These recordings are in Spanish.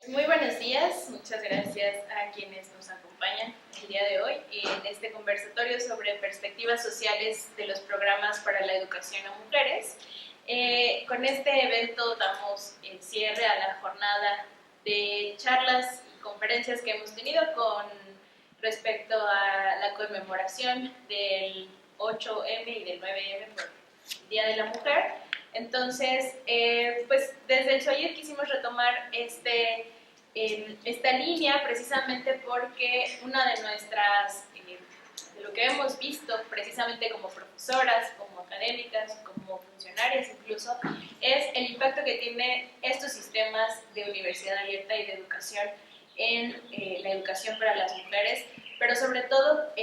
Muy buenos días, muchas gracias a quienes nos acompañan el día de hoy en este conversatorio sobre perspectivas sociales de los programas para la educación a mujeres. Con este evento damos el cierre a la jornada de charlas y conferencias que hemos tenido con respecto a la conmemoración del 8M y del 9M por el Día de la Mujer. Entonces, pues desde el SOAYER quisimos retomar esta línea precisamente porque una de nuestras, de lo que hemos visto precisamente como profesoras, como académicas, como funcionarias incluso, es el impacto que tiene estos sistemas de universidad abierta y de educación en la educación para las mujeres, pero sobre todo,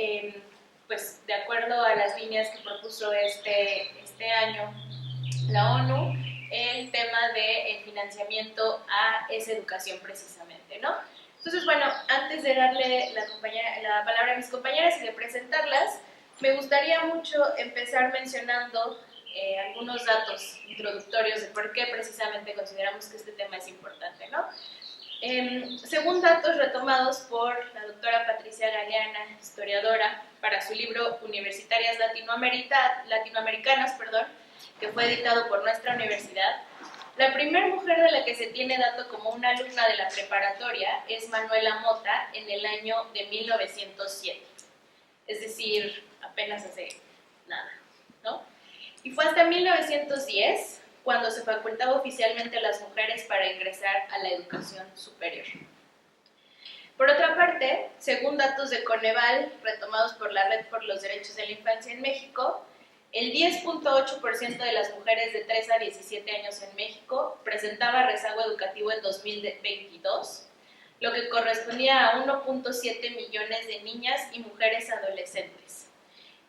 pues de acuerdo a las líneas que propuso este año la ONU, el tema de financiamiento a esa educación precisamente, ¿no? Entonces, bueno, antes de darle la palabra a mis compañeras y de presentarlas, me gustaría mucho empezar mencionando algunos datos introductorios de por qué precisamente consideramos que este tema es importante, ¿no? Según datos retomados por la doctora Patricia Galeana, historiadora, para su libro Universitarias Latinoamericanas, que fue editado por nuestra universidad, la primera mujer de la que se tiene dato como una alumna de la preparatoria es Manuela Mota en el año de 1907, es decir, apenas hace nada, ¿no? Y fue hasta 1910 cuando se facultaba oficialmente a las mujeres para ingresar a la educación superior. Por otra parte, según datos de Coneval, retomados por la Red por los Derechos de la Infancia en México, el 10.8% de las mujeres de 3 a 17 años en México presentaba rezago educativo en 2022, lo que correspondía a 1.7 millones de niñas y mujeres adolescentes.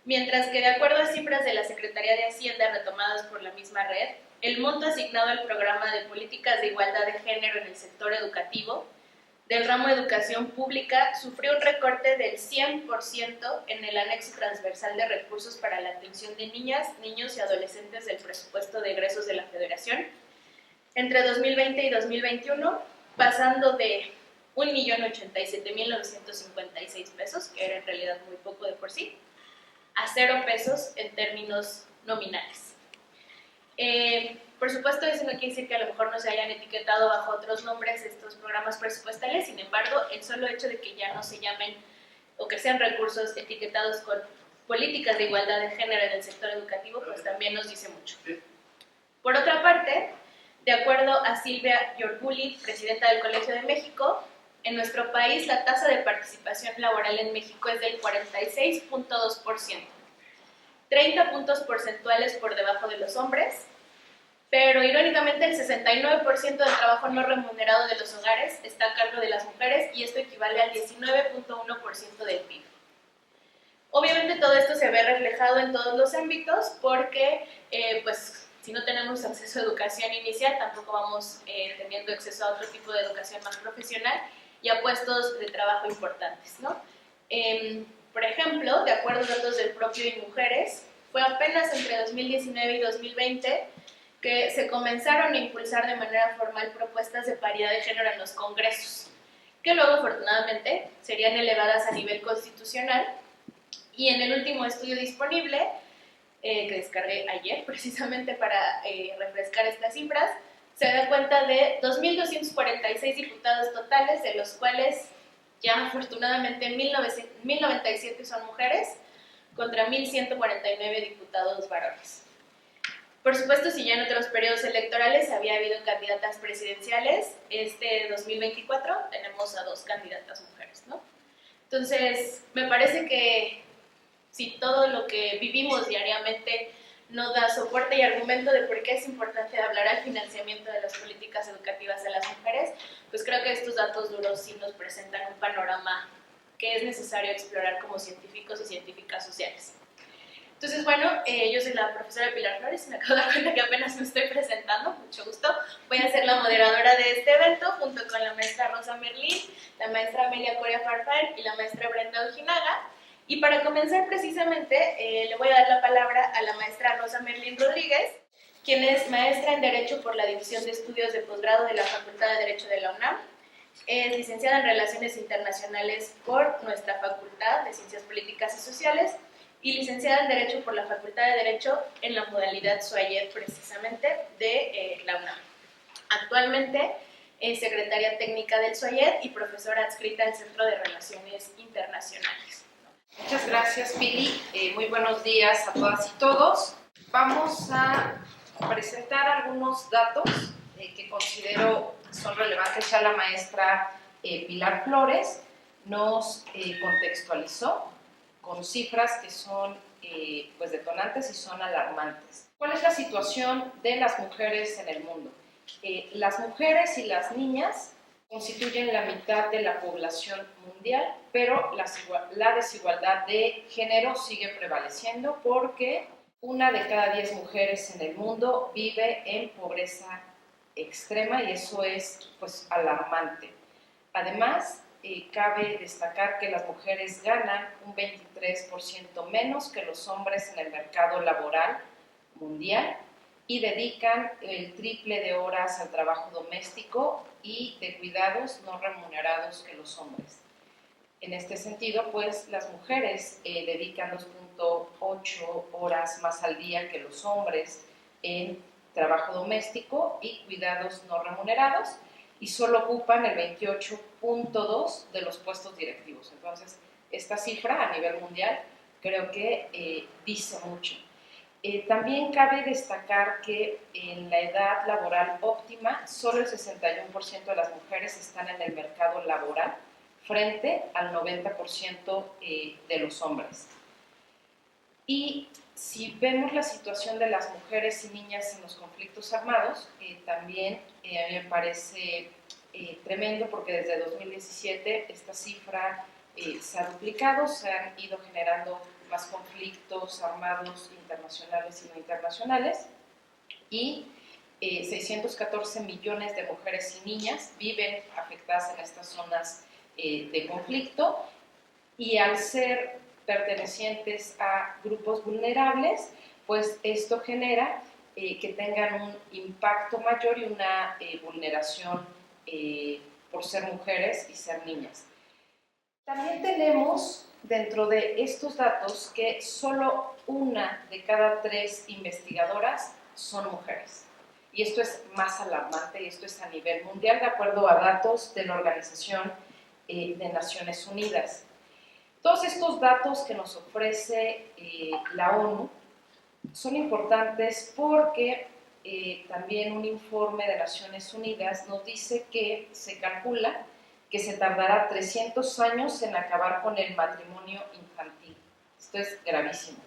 Mientras que, de acuerdo a cifras de la Secretaría de Hacienda retomadas por la misma red, el monto asignado al programa de políticas de igualdad de género en el sector educativo del ramo de educación pública sufrió un recorte del 100% en el anexo transversal de recursos para la atención de niñas, niños y adolescentes del presupuesto de egresos de la Federación entre 2020 y 2021, pasando de 1.087.956 pesos, que era en realidad muy poco de por sí, a 0 pesos en términos nominales. Por supuesto, eso no quiere decir que a lo mejor no se hayan etiquetado bajo otros nombres estos programas presupuestales, sin embargo, el solo hecho de que ya no se llamen o que sean recursos etiquetados con políticas de igualdad de género en el sector educativo, pues también nos dice mucho. Por otra parte, de acuerdo a Silvia Yorguli, presidenta del Colegio de México, en nuestro país la tasa de participación laboral en México es del 46.2%, 30 puntos porcentuales por debajo de los hombres, pero irónicamente el 69% del trabajo no remunerado de los hogares está a cargo de las mujeres y esto equivale al 19.1% del PIB. Obviamente todo esto se ve reflejado en todos los ámbitos porque pues si no tenemos acceso a educación inicial tampoco vamos teniendo acceso a otro tipo de educación más profesional y a puestos de trabajo importantes, ¿no? Por ejemplo, de acuerdo a datos del propio INMujeres, fue apenas entre 2019 y 2020 que se comenzaron a impulsar de manera formal propuestas de paridad de género en los congresos, que luego afortunadamente serían elevadas a nivel constitucional, y en el último estudio disponible, que descargué ayer precisamente para refrescar estas cifras, se da cuenta de 2.246 diputados totales, de los cuales ya afortunadamente 1.097 son mujeres, contra 1.149 diputados varones. Por supuesto, si ya en otros periodos electorales había habido candidatas presidenciales, este 2024 tenemos a 2 candidatas mujeres, ¿no? Entonces, me parece que si todo lo que vivimos diariamente nos da soporte y argumento de por qué es importante hablar al financiamiento de las políticas educativas a las mujeres, pues creo que estos datos duros sí nos presentan un panorama que es necesario explorar como científicos y científicas sociales. Entonces, bueno, yo soy la profesora Pilar Flores y me acabo de dar cuenta que apenas me estoy presentando, mucho gusto. Voy a ser la moderadora de este evento junto con la maestra Rosa Merlín, la maestra Amelia Coria Farfán y la maestra Brenda Ojinaga. Y para comenzar precisamente, le voy a dar la palabra a la maestra Rosa Merlín Rodríguez, quien es maestra en Derecho por la División de Estudios de Posgrado de la Facultad de Derecho de la UNAM. Es licenciada en Relaciones Internacionales por nuestra Facultad de Ciencias Políticas y Sociales y licenciada en Derecho por la Facultad de Derecho en la modalidad SUAYED, precisamente, de la UNAM. Actualmente es secretaria técnica del SUAYED y profesora adscrita al Centro de Relaciones Internacionales. Muchas gracias, Pili. Muy buenos días a todas y todos. Vamos a presentar algunos datos que considero son relevantes. Ya la maestra Pilar Flores nos contextualizó con cifras que son pues detonantes y son alarmantes. ¿Cuál es la situación de las mujeres en el mundo? Las mujeres y las niñas constituyen la mitad de la población mundial, pero la desigualdad de género sigue prevaleciendo porque 1 de cada 10 mujeres en el mundo vive en pobreza extrema y eso es pues alarmante. Además, cabe destacar que las mujeres ganan un 23% menos que los hombres en el mercado laboral mundial y dedican el triple de horas al trabajo doméstico y de cuidados no remunerados que los hombres. En este sentido, pues las mujeres dedican 2.8 horas más al día que los hombres en trabajo doméstico y cuidados no remunerados y solo ocupan el 28.2 de los puestos directivos. Entonces, esta cifra a nivel mundial creo que dice mucho. También cabe destacar que en la edad laboral óptima, solo el 61% de las mujeres están en el mercado laboral frente al 90% de los hombres. Y si vemos la situación de las mujeres y niñas en los conflictos armados, también a mí me parece tremendo porque desde 2017 esta cifra se ha duplicado, se han ido generando más conflictos armados internacionales y no internacionales y 614 millones de mujeres y niñas viven afectadas en estas zonas de conflicto y al ser pertenecientes a grupos vulnerables, pues esto genera que tengan un impacto mayor y una vulneración por ser mujeres y ser niñas. También tenemos dentro de estos datos que solo 1 de cada 3 investigadoras son mujeres. Y esto es más alarmante y esto es a nivel mundial, de acuerdo a datos de la Organización de Naciones Unidas. Todos estos datos que nos ofrece la ONU son importantes porque también un informe de Naciones Unidas nos dice que se calcula que se tardará 300 años en acabar con el matrimonio infantil. Esto es gravísimo.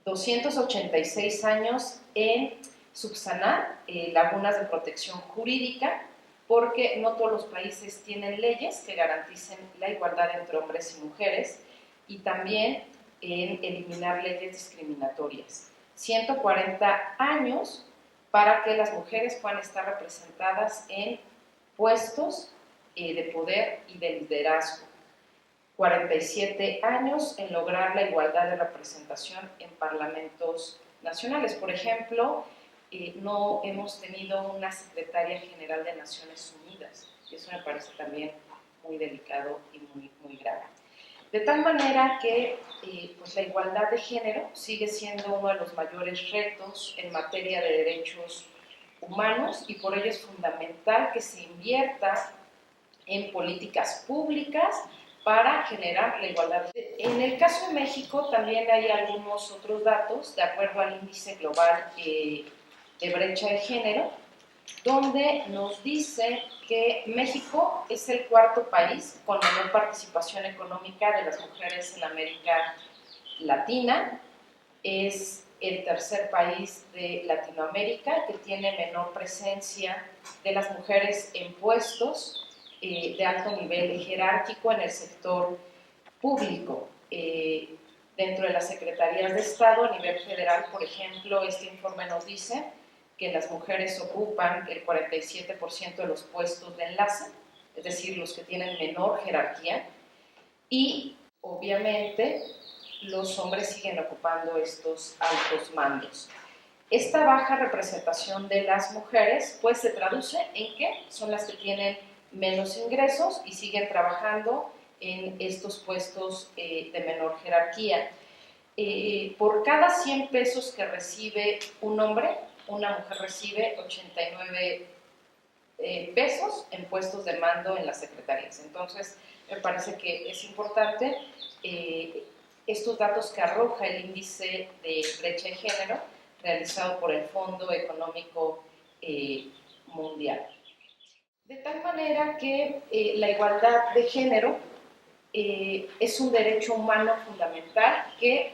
286 años en subsanar lagunas de protección jurídica, porque no todos los países tienen leyes que garanticen la igualdad entre hombres y mujeres, y también en eliminar leyes discriminatorias. 140 años para que las mujeres puedan estar representadas en puestos de poder y de liderazgo. 47 años en lograr la igualdad de representación en parlamentos nacionales. Por ejemplo, no hemos tenido una secretaria general de Naciones Unidas, y eso me parece también muy delicado y muy grave. De tal manera que pues la igualdad de género sigue siendo uno de los mayores retos en materia de derechos humanos y por ello es fundamental que se invierta en políticas públicas para generar la igualdad. En el caso de México también hay algunos otros datos, de acuerdo al índice global de brecha de género, donde nos dice que México es el 4.º país con menor participación económica de las mujeres en América Latina, es el 3.er país de Latinoamérica que tiene menor presencia de las mujeres en puestos de alto nivel jerárquico en el sector público. Dentro de las secretarías de Estado a nivel federal, por ejemplo, este informe nos dice que las mujeres ocupan el 47% de los puestos de enlace, es decir, los que tienen menor jerarquía, y obviamente los hombres siguen ocupando estos altos mandos. Esta baja representación de las mujeres pues se traduce en que son las que tienen menos ingresos y siguen trabajando en estos puestos de menor jerarquía. Por cada 100 pesos que recibe un hombre, una mujer recibe 89 pesos en puestos de mando en las secretarías. Entonces, me parece que es importante estos datos que arroja el índice de brecha de género realizado por el Fondo Económico Mundial. De tal manera que la igualdad de género es un derecho humano fundamental que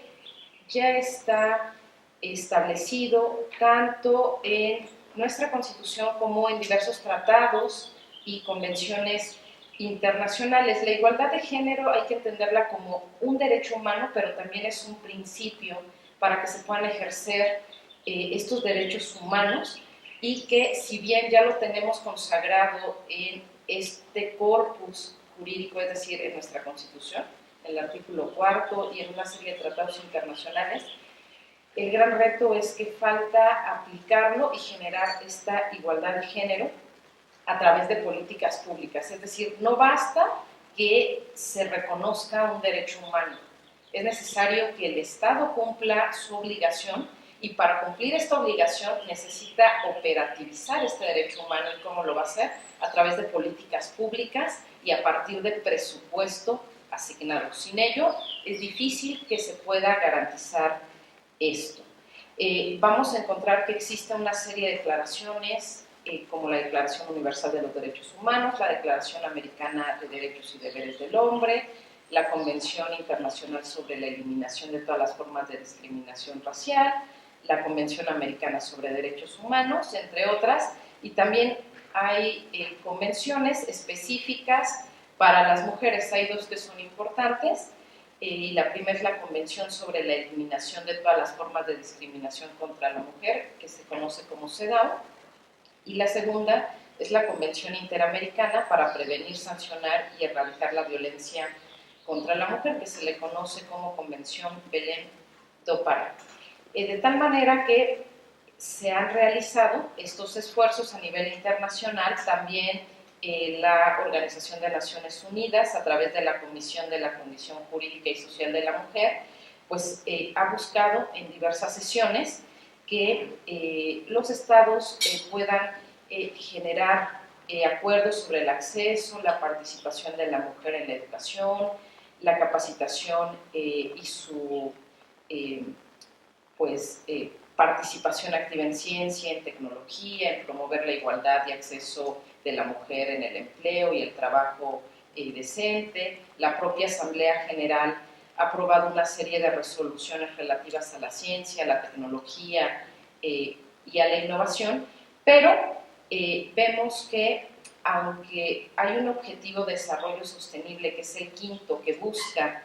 ya está establecido tanto en nuestra Constitución como en diversos tratados y convenciones internacionales. La igualdad de género hay que entenderla como un derecho humano, pero también es un principio para que se puedan ejercer estos derechos humanos, y que si bien ya lo tenemos consagrado en este corpus jurídico, es decir, en nuestra Constitución, en el artículo 4 y en una serie de tratados internacionales, el gran reto es que falta aplicarlo y generar esta igualdad de género a través de políticas públicas. Es decir, no basta que se reconozca un derecho humano, es necesario que el Estado cumpla su obligación, y para cumplir esta obligación necesita operativizar este derecho humano. ¿Y cómo lo va a hacer? A través de políticas públicas y a partir de presupuesto asignado. Sin ello, es difícil que se pueda garantizar esto. Vamos a encontrar que existe una serie de declaraciones, como la Declaración Universal de los Derechos Humanos, la Declaración Americana de Derechos y Deberes del Hombre, la Convención Internacional sobre la Eliminación de todas las formas de discriminación racial, la Convención Americana sobre Derechos Humanos, entre otras, y también hay convenciones específicas para las mujeres. Hay dos que son importantes, y la primera es la Convención sobre la Eliminación de todas las formas de discriminación contra la mujer, que se conoce como CEDAW, y la segunda es la Convención Interamericana para prevenir, sancionar y erradicar la violencia contra la mujer, que se le conoce como Convención Belém do Pará. De tal manera que se han realizado estos esfuerzos a nivel internacional. También la Organización de Naciones Unidas, a través de la Comisión de la Condición Jurídica y Social de la Mujer, pues ha buscado en diversas sesiones que los estados puedan generar acuerdos sobre el acceso, la participación de la mujer en la educación, la capacitación y su participación activa en ciencia, en tecnología, en promover la igualdad y acceso de la mujer en el empleo y el trabajo decente. La propia Asamblea General ha aprobado una serie de resoluciones relativas a la ciencia, a la tecnología y a la innovación, pero vemos que aunque hay un objetivo de desarrollo sostenible, que es el quinto, que busca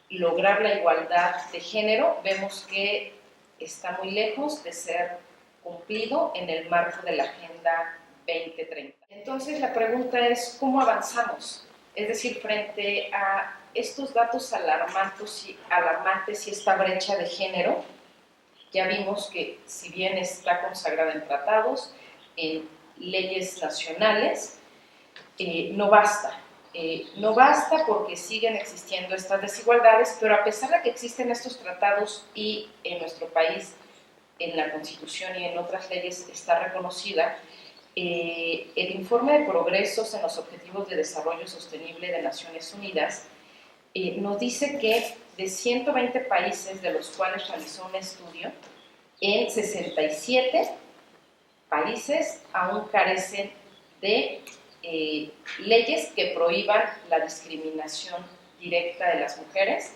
lograr la igualdad de género, vemos que está muy lejos de ser cumplido en el marco de la Agenda 2030. Entonces la pregunta es, ¿cómo avanzamos? Es decir, frente a estos datos alarmantes y esta brecha de género, ya vimos que si bien está consagrada en tratados, en leyes nacionales, no basta. No basta porque siguen existiendo estas desigualdades, pero a pesar de que existen estos tratados y en nuestro país, en la Constitución y en otras leyes está reconocida, el informe de progresos en los Objetivos de Desarrollo Sostenible de Naciones Unidas nos dice que de 120 países de los cuales realizó un estudio, en 67 países aún carecen de leyes que prohíban la discriminación directa de las mujeres,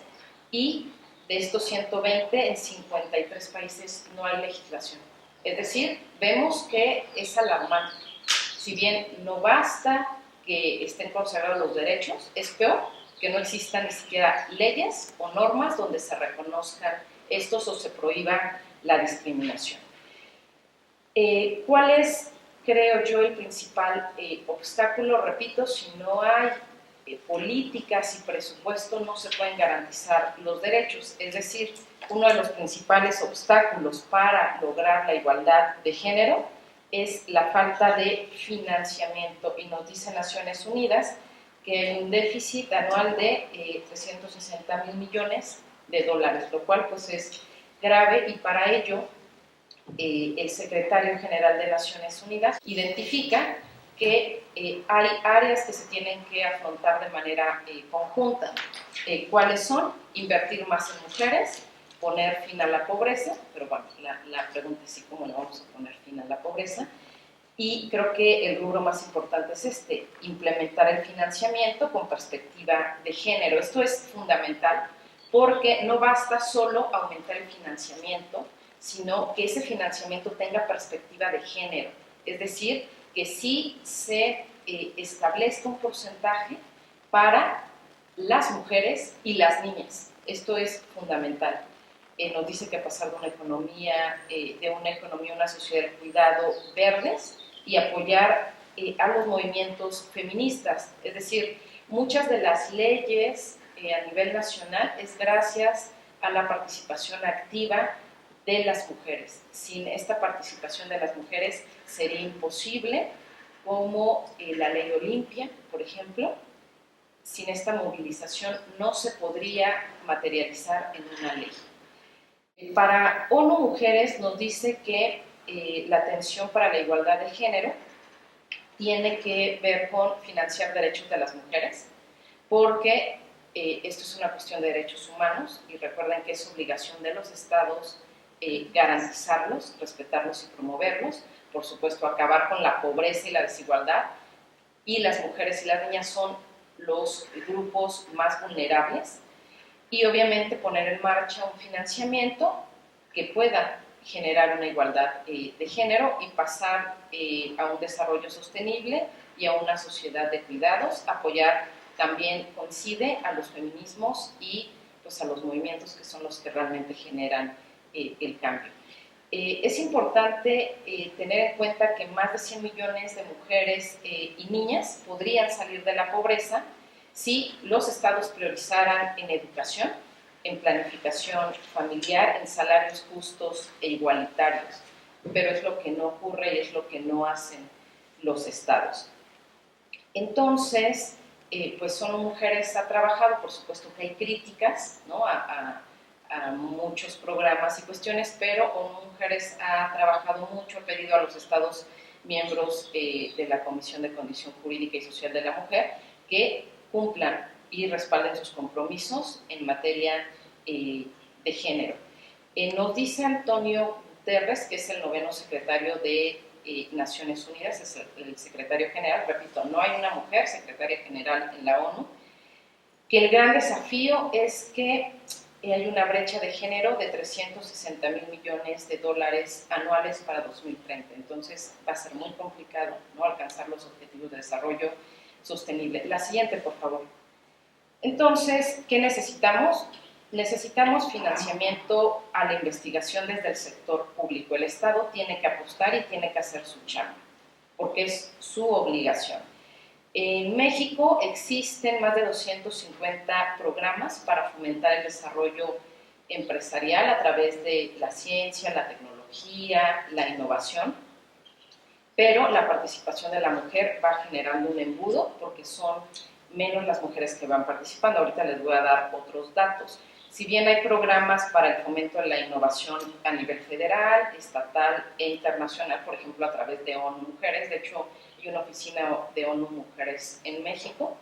y de estos 120, en 53 países no hay legislación. Es decir, vemos que es alarmante. Si bien no basta que estén consagrados los derechos, es peor que no existan ni siquiera leyes o normas donde se reconozcan estos o se prohíba la discriminación. ¿Cuál es, creo yo, el principal obstáculo? Repito, si no hay políticas y presupuesto, no se pueden garantizar los derechos. Es decir, uno de los principales obstáculos para lograr la igualdad de género es la falta de financiamiento, y nos dice Naciones Unidas que hay un déficit anual de 360 mil millones de dólares, lo cual pues es grave, y para ello el secretario general de Naciones Unidas identifica que hay áreas que se tienen que afrontar de manera conjunta. ¿Cuáles son? Invertir más en mujeres, poner fin a la pobreza, pero bueno, la pregunta es cómo le vamos a poner fin a la pobreza. Y creo que el rubro más importante es implementar el financiamiento con perspectiva de género. Esto es fundamental porque no basta solo aumentar el financiamiento, sino que ese financiamiento tenga perspectiva de género. Es decir, que sí se establezca un porcentaje para las mujeres y las niñas. Esto es fundamental. Nos dice que pasar de una economía, una sociedad de cuidado verdes, y apoyar a los movimientos feministas. Es decir, muchas de las leyes a nivel nacional es gracias a la participación activa de las mujeres. Sin esta participación de las mujeres sería imposible, como la ley Olimpia, por ejemplo. Sin esta movilización no se podría materializar en una ley. Para ONU Mujeres nos dice que la atención para la igualdad de género tiene que ver con financiar derechos de las mujeres, porque esto es una cuestión de derechos humanos, y recuerden que es obligación de los estados garantizarlos, respetarlos y promoverlos. Por supuesto, acabar con la pobreza y la desigualdad, y las mujeres y las niñas son los grupos más vulnerables, y obviamente poner en marcha un financiamiento que pueda generar una igualdad de género y pasar a un desarrollo sostenible y a una sociedad de cuidados. Apoyar también coincide a los feminismos y pues, a los movimientos que son los que realmente generan el cambio. Es importante tener en cuenta que más de 100 millones de mujeres y niñas podrían salir de la pobreza si los estados priorizaran en educación, en planificación familiar, en salarios justos e igualitarios. Pero es lo que no ocurre y es lo que no hacen los estados. Entonces, pues Solo Mujeres ha trabajado, por supuesto que hay críticas, ¿no?, a muchos programas y cuestiones, pero ONU Mujeres ha trabajado mucho, ha pedido a los estados miembros de la Comisión de Condición Jurídica y Social de la Mujer que cumplan y respalden sus compromisos en materia de género. Nos dice Antonio Guterres, que es el 9º secretario de Naciones Unidas, es el secretario general, repito, no hay una mujer secretaria general en la ONU, que el gran desafío es que hay una brecha de género de 360 mil millones de dólares anuales para 2030. Entonces va a ser muy complicado, ¿no?, alcanzar los objetivos de desarrollo sostenible. La siguiente, por favor. Entonces, ¿qué necesitamos? Necesitamos financiamiento a la investigación desde el sector público. El Estado tiene que apostar y tiene que hacer su chamba, porque es su obligación. En México existen más de 250 programas para fomentar el desarrollo empresarial a través de la ciencia, la tecnología, la innovación, pero la participación de la mujer va generando un embudo porque son menos las mujeres que van participando. Ahorita les voy a dar otros datos. Si bien hay programas para el fomento de la innovación a nivel federal, estatal e internacional, por ejemplo a través de ONU Mujeres, de hecho hay una oficina de ONU Mujeres en México,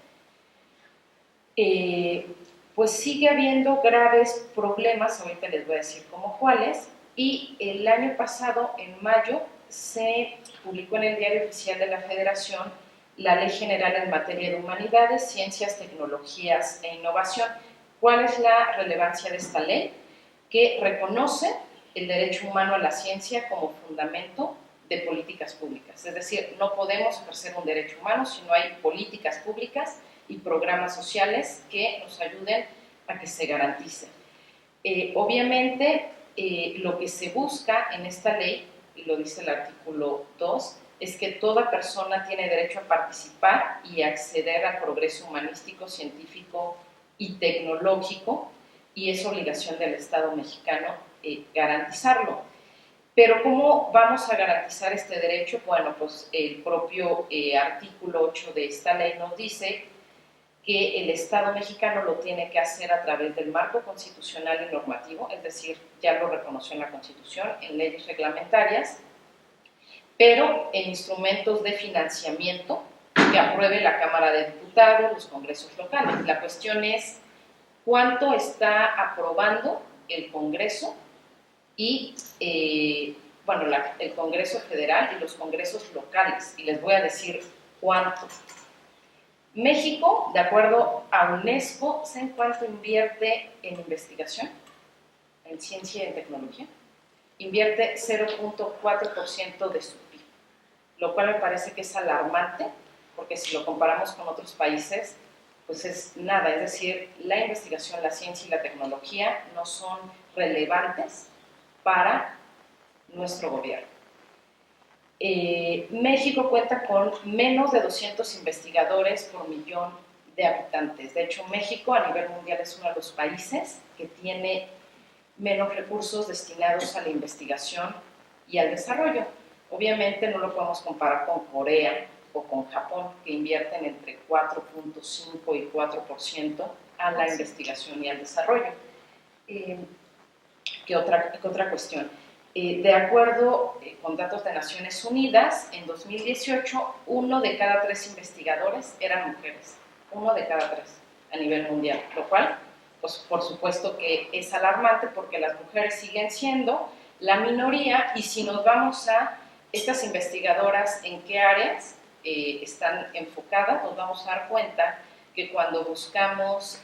pues sigue habiendo graves problemas, ahorita les voy a decir como cuáles, y el año pasado, en mayo, se publicó en el Diario Oficial de la Federación la Ley General en materia de humanidades, ciencias, tecnologías e innovación. ¿Cuál es la relevancia de esta ley? Que reconoce el derecho humano a la ciencia como fundamento de políticas públicas. Es decir, no podemos ejercer un derecho humano si no hay políticas públicas y programas sociales que nos ayuden a que se garantice. Obviamente, lo que se busca en esta ley, y lo dice el artículo 2, es que toda persona tiene derecho a participar y acceder al progreso humanístico, científico y tecnológico, y es obligación del Estado mexicano garantizarlo. Pero ¿cómo vamos a garantizar este derecho? Bueno, pues el propio artículo 8 de esta ley nos dice que el Estado mexicano lo tiene que hacer a través del marco constitucional y normativo, es decir, ya lo reconoció en la Constitución, en leyes reglamentarias, pero en instrumentos de financiamiento que apruebe la Cámara de Diputados, los congresos locales. La cuestión es cuánto está aprobando el Congreso y, bueno, el Congreso Federal y los congresos locales, y les voy a decir cuánto. México, de acuerdo a UNESCO, ¿saben cuánto invierte en investigación, en ciencia y en tecnología? Invierte 0.4% de su PIB, lo cual me parece que es alarmante, porque si lo comparamos con otros países, pues es nada, es decir, la investigación, la ciencia y la tecnología no son relevantes para nuestro gobierno. México cuenta con menos de 200 investigadores por millón de habitantes. De hecho, México a nivel mundial es uno de los países que tiene menos recursos destinados a la investigación y al desarrollo. Obviamente no lo podemos comparar con Corea o con Japón, que invierten entre 4.5 y 4% a la investigación y al desarrollo. ¿Qué otra cuestión? De acuerdo con datos de Naciones Unidas, en 2018, 1 de cada 3 investigadores eran mujeres. 1 de cada 3 a nivel mundial, lo cual, pues por supuesto que es alarmante porque las mujeres siguen siendo la minoría, y si nos vamos a estas investigadoras en qué áreas están enfocadas, nos vamos a dar cuenta que cuando buscamos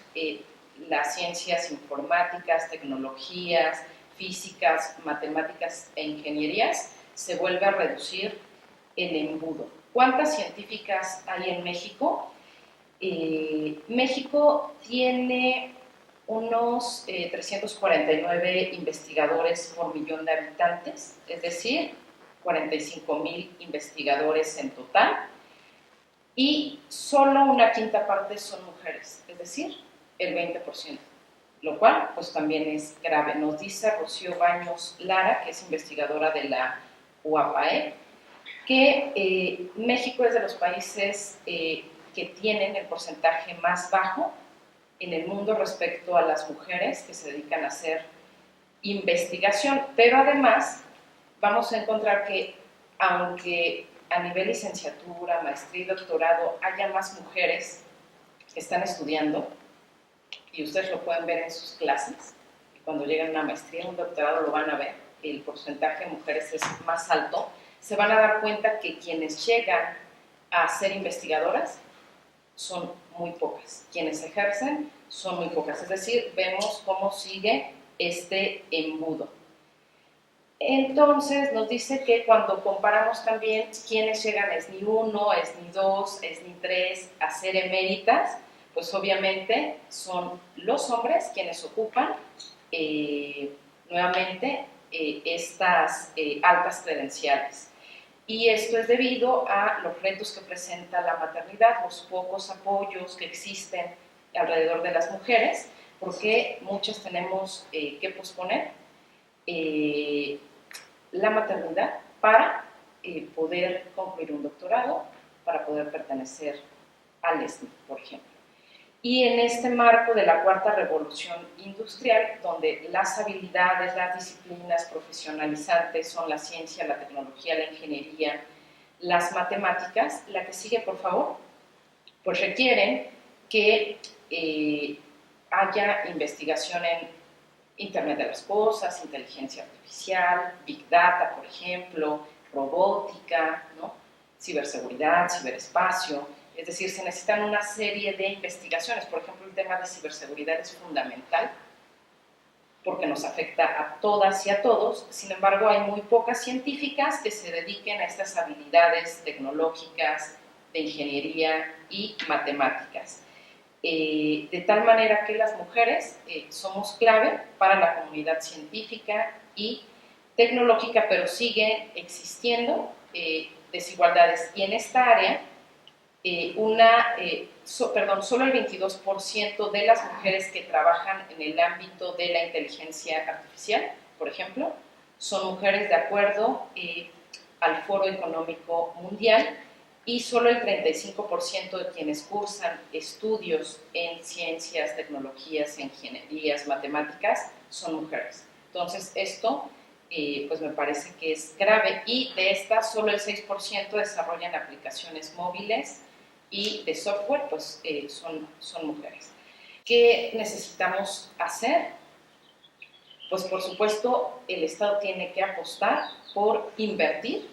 las ciencias informáticas, tecnologías, físicas, matemáticas e ingenierías, se vuelve a reducir el embudo. ¿Cuántas científicas hay en México? México tiene unos 349 investigadores por millón de habitantes, es decir, 45,000 investigadores en total, y solo una quinta parte son mujeres, es decir, el 20%. Lo cual pues también es grave. Nos dice Rocío Baños Lara, que es investigadora de la UAPAE, que México es de los países que tienen el porcentaje más bajo en el mundo respecto a las mujeres que se dedican a hacer investigación, pero además vamos a encontrar que aunque a nivel licenciatura, maestría y doctorado haya más mujeres que están estudiando, y ustedes lo pueden ver en sus clases, cuando llegan a una maestría, un doctorado lo van a ver, el porcentaje de mujeres es más alto, se van a dar cuenta que quienes llegan a ser investigadoras son muy pocas, quienes ejercen son muy pocas, es decir, vemos cómo sigue este embudo. Entonces nos dice que cuando comparamos también quienes llegan a SNI 1, SNI 2, SNI 3 a ser eméritas, pues obviamente son los hombres quienes ocupan nuevamente estas altas credenciales. Y esto es debido a los retos que presenta la maternidad, los pocos apoyos que existen alrededor de las mujeres, porque muchas tenemos que posponer la maternidad para poder concluir un doctorado, para poder pertenecer al SNI, por ejemplo. Y en este marco de la cuarta revolución industrial, donde las habilidades, las disciplinas profesionalizantes son la ciencia, la tecnología, la ingeniería, las matemáticas, la que sigue, por favor, pues requieren que haya investigación en Internet de las Cosas, inteligencia artificial, Big Data, por ejemplo, robótica, ¿no? Ciberseguridad, ciberespacio. Es decir, se necesitan una serie de investigaciones. Por ejemplo, el tema de ciberseguridad es fundamental porque nos afecta a todas y a todos. Sin embargo, hay muy pocas científicas que se dediquen a estas habilidades tecnológicas, de ingeniería y matemáticas. De tal manera que las mujeres somos clave para la comunidad científica y tecnológica, pero siguen existiendo desigualdades. Y en esta área, solo el 22% de las mujeres que trabajan en el ámbito de la inteligencia artificial, por ejemplo, son mujeres de acuerdo al Foro Económico Mundial, y solo el 35% de quienes cursan estudios en ciencias, tecnologías, ingenierías, matemáticas son mujeres. Entonces esto pues me parece que es grave, y de estas solo el 6% desarrollan aplicaciones móviles y de software, pues son mujeres. ¿Qué necesitamos hacer? Pues por supuesto el Estado tiene que apostar por invertir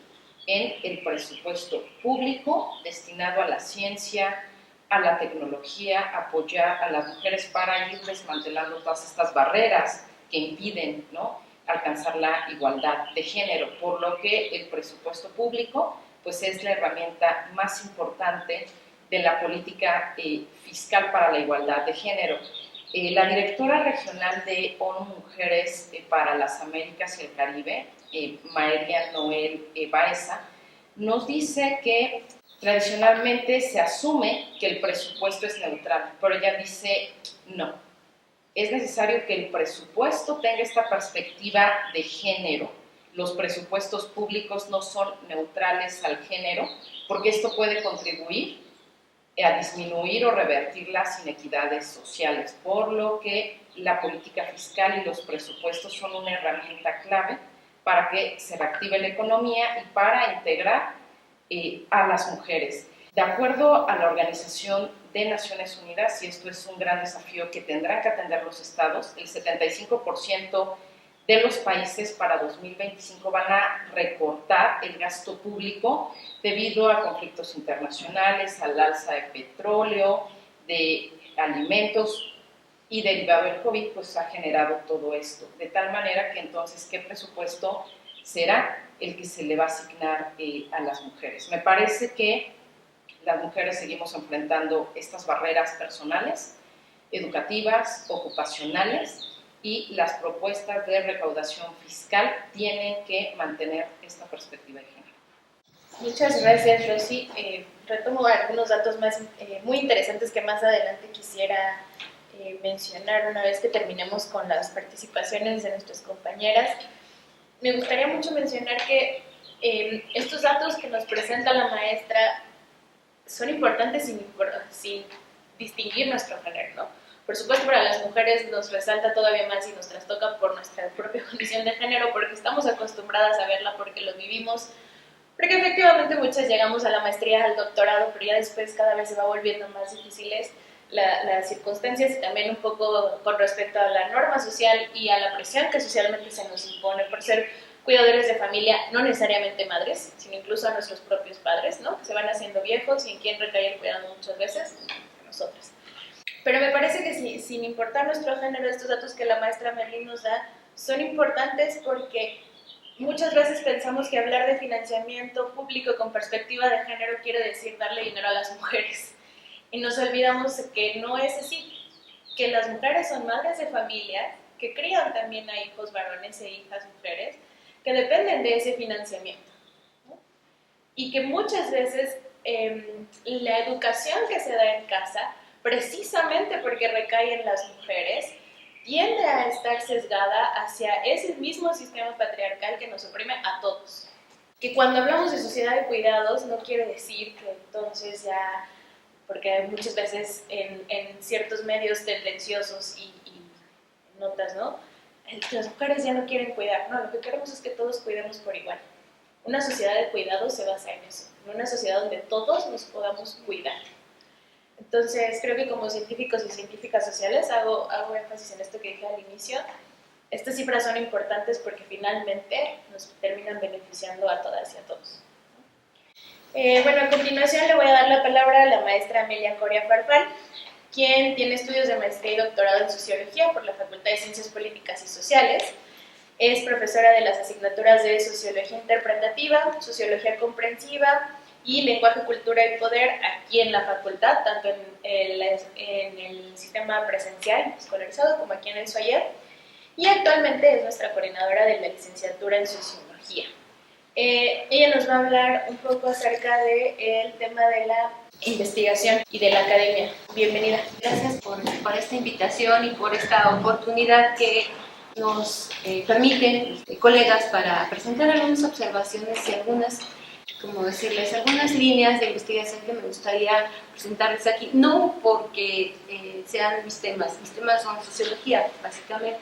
en el presupuesto público destinado a la ciencia, a la tecnología, apoyar a las mujeres para ir desmantelando todas estas barreras que impiden, ¿no?, alcanzar la igualdad de género, por lo que el presupuesto público pues es la herramienta más importante de la política fiscal para la igualdad de género. La directora regional de ONU Mujeres para las Américas y el Caribe, María Noel Baeza, nos dice que tradicionalmente se asume que el presupuesto es neutral, pero ella dice no. Es necesario que el presupuesto tenga esta perspectiva de género. Los presupuestos públicos no son neutrales al género, porque esto puede contribuir a disminuir o revertir las inequidades sociales, por lo que la política fiscal y los presupuestos son una herramienta clave para que se reactive la economía y para integrar a las mujeres. De acuerdo a la Organización de Naciones Unidas, y esto es un gran desafío que tendrán que atender los estados, el 75% de los países para 2025 van a recortar el gasto público debido a conflictos internacionales, al alza de petróleo, de alimentos, y derivado del COVID, pues ha generado todo esto. De tal manera que entonces, ¿qué presupuesto será el que se le va a asignar a las mujeres? Me parece que las mujeres seguimos enfrentando estas barreras personales, educativas, ocupacionales, y las propuestas de recaudación fiscal tienen que mantener esta perspectiva de género. Muchas gracias, Rosy. Retomo algunos datos más muy interesantes que más adelante quisiera mencionar una vez que terminemos con las participaciones de nuestras compañeras. Me gustaría mucho mencionar que estos datos que nos presenta la maestra son importantes sin distinguir nuestro género, ¿no? Por supuesto, para las mujeres nos resalta todavía más y nos trastoca por nuestra propia condición de género, porque estamos acostumbradas a verla, porque lo vivimos, porque efectivamente muchas llegamos a la maestría, al doctorado, pero ya después cada vez se va volviendo más difíciles las circunstancias, y también un poco con respecto a la norma social y a la presión que socialmente se nos impone por ser cuidadores de familia, no necesariamente madres, sino incluso a nuestros propios padres, ¿no? Que se van haciendo viejos y en quién recae el cuidado muchas veces, nosotras. Pero me parece que sin importar nuestro género, estos datos que la maestra Merlín nos da son importantes porque muchas veces pensamos que hablar de financiamiento público con perspectiva de género quiere decir darle dinero a las mujeres. Y nos olvidamos que no es así, que las mujeres son madres de familia, que crían también a hijos varones e hijas mujeres, que dependen de ese financiamiento, ¿no? Y que muchas veces la educación que se da en casa, precisamente porque recae en las mujeres, tiende a estar sesgada hacia ese mismo sistema patriarcal que nos oprime a todos. Que cuando hablamos de sociedad de cuidados no quiere decir que entonces ya, porque muchas veces en ciertos medios tendenciosos y notas, ¿no? Las mujeres ya no quieren cuidar. No, lo que queremos es que todos cuidemos por igual. Una sociedad de cuidados se basa en eso, en una sociedad donde todos nos podamos cuidar. Entonces, creo que como científicos y científicas sociales hago énfasis en esto que dije al inicio. Estas cifras son importantes porque finalmente nos terminan beneficiando a todas y a todos. Bueno, a continuación le voy a dar la palabra a la maestra Amelia Coria Farfán, quien tiene estudios de maestría y doctorado en Sociología por la Facultad de Ciencias Políticas y Sociales. Es profesora de las asignaturas de Sociología Interpretativa, Sociología Comprensiva y Lenguaje, Cultura y Poder aquí en la facultad, tanto en el sistema presencial escolarizado como aquí en el SOAYER, y actualmente es nuestra coordinadora de la licenciatura en Sociología. Ella nos va a hablar un poco acerca del tema de la investigación y de la academia. Bienvenida. Gracias por esta invitación y por esta oportunidad que nos permiten colegas para presentar algunas observaciones y algunas, como decirles, algunas líneas de investigación que me gustaría presentarles aquí, no porque sean mis temas son sociología, básicamente,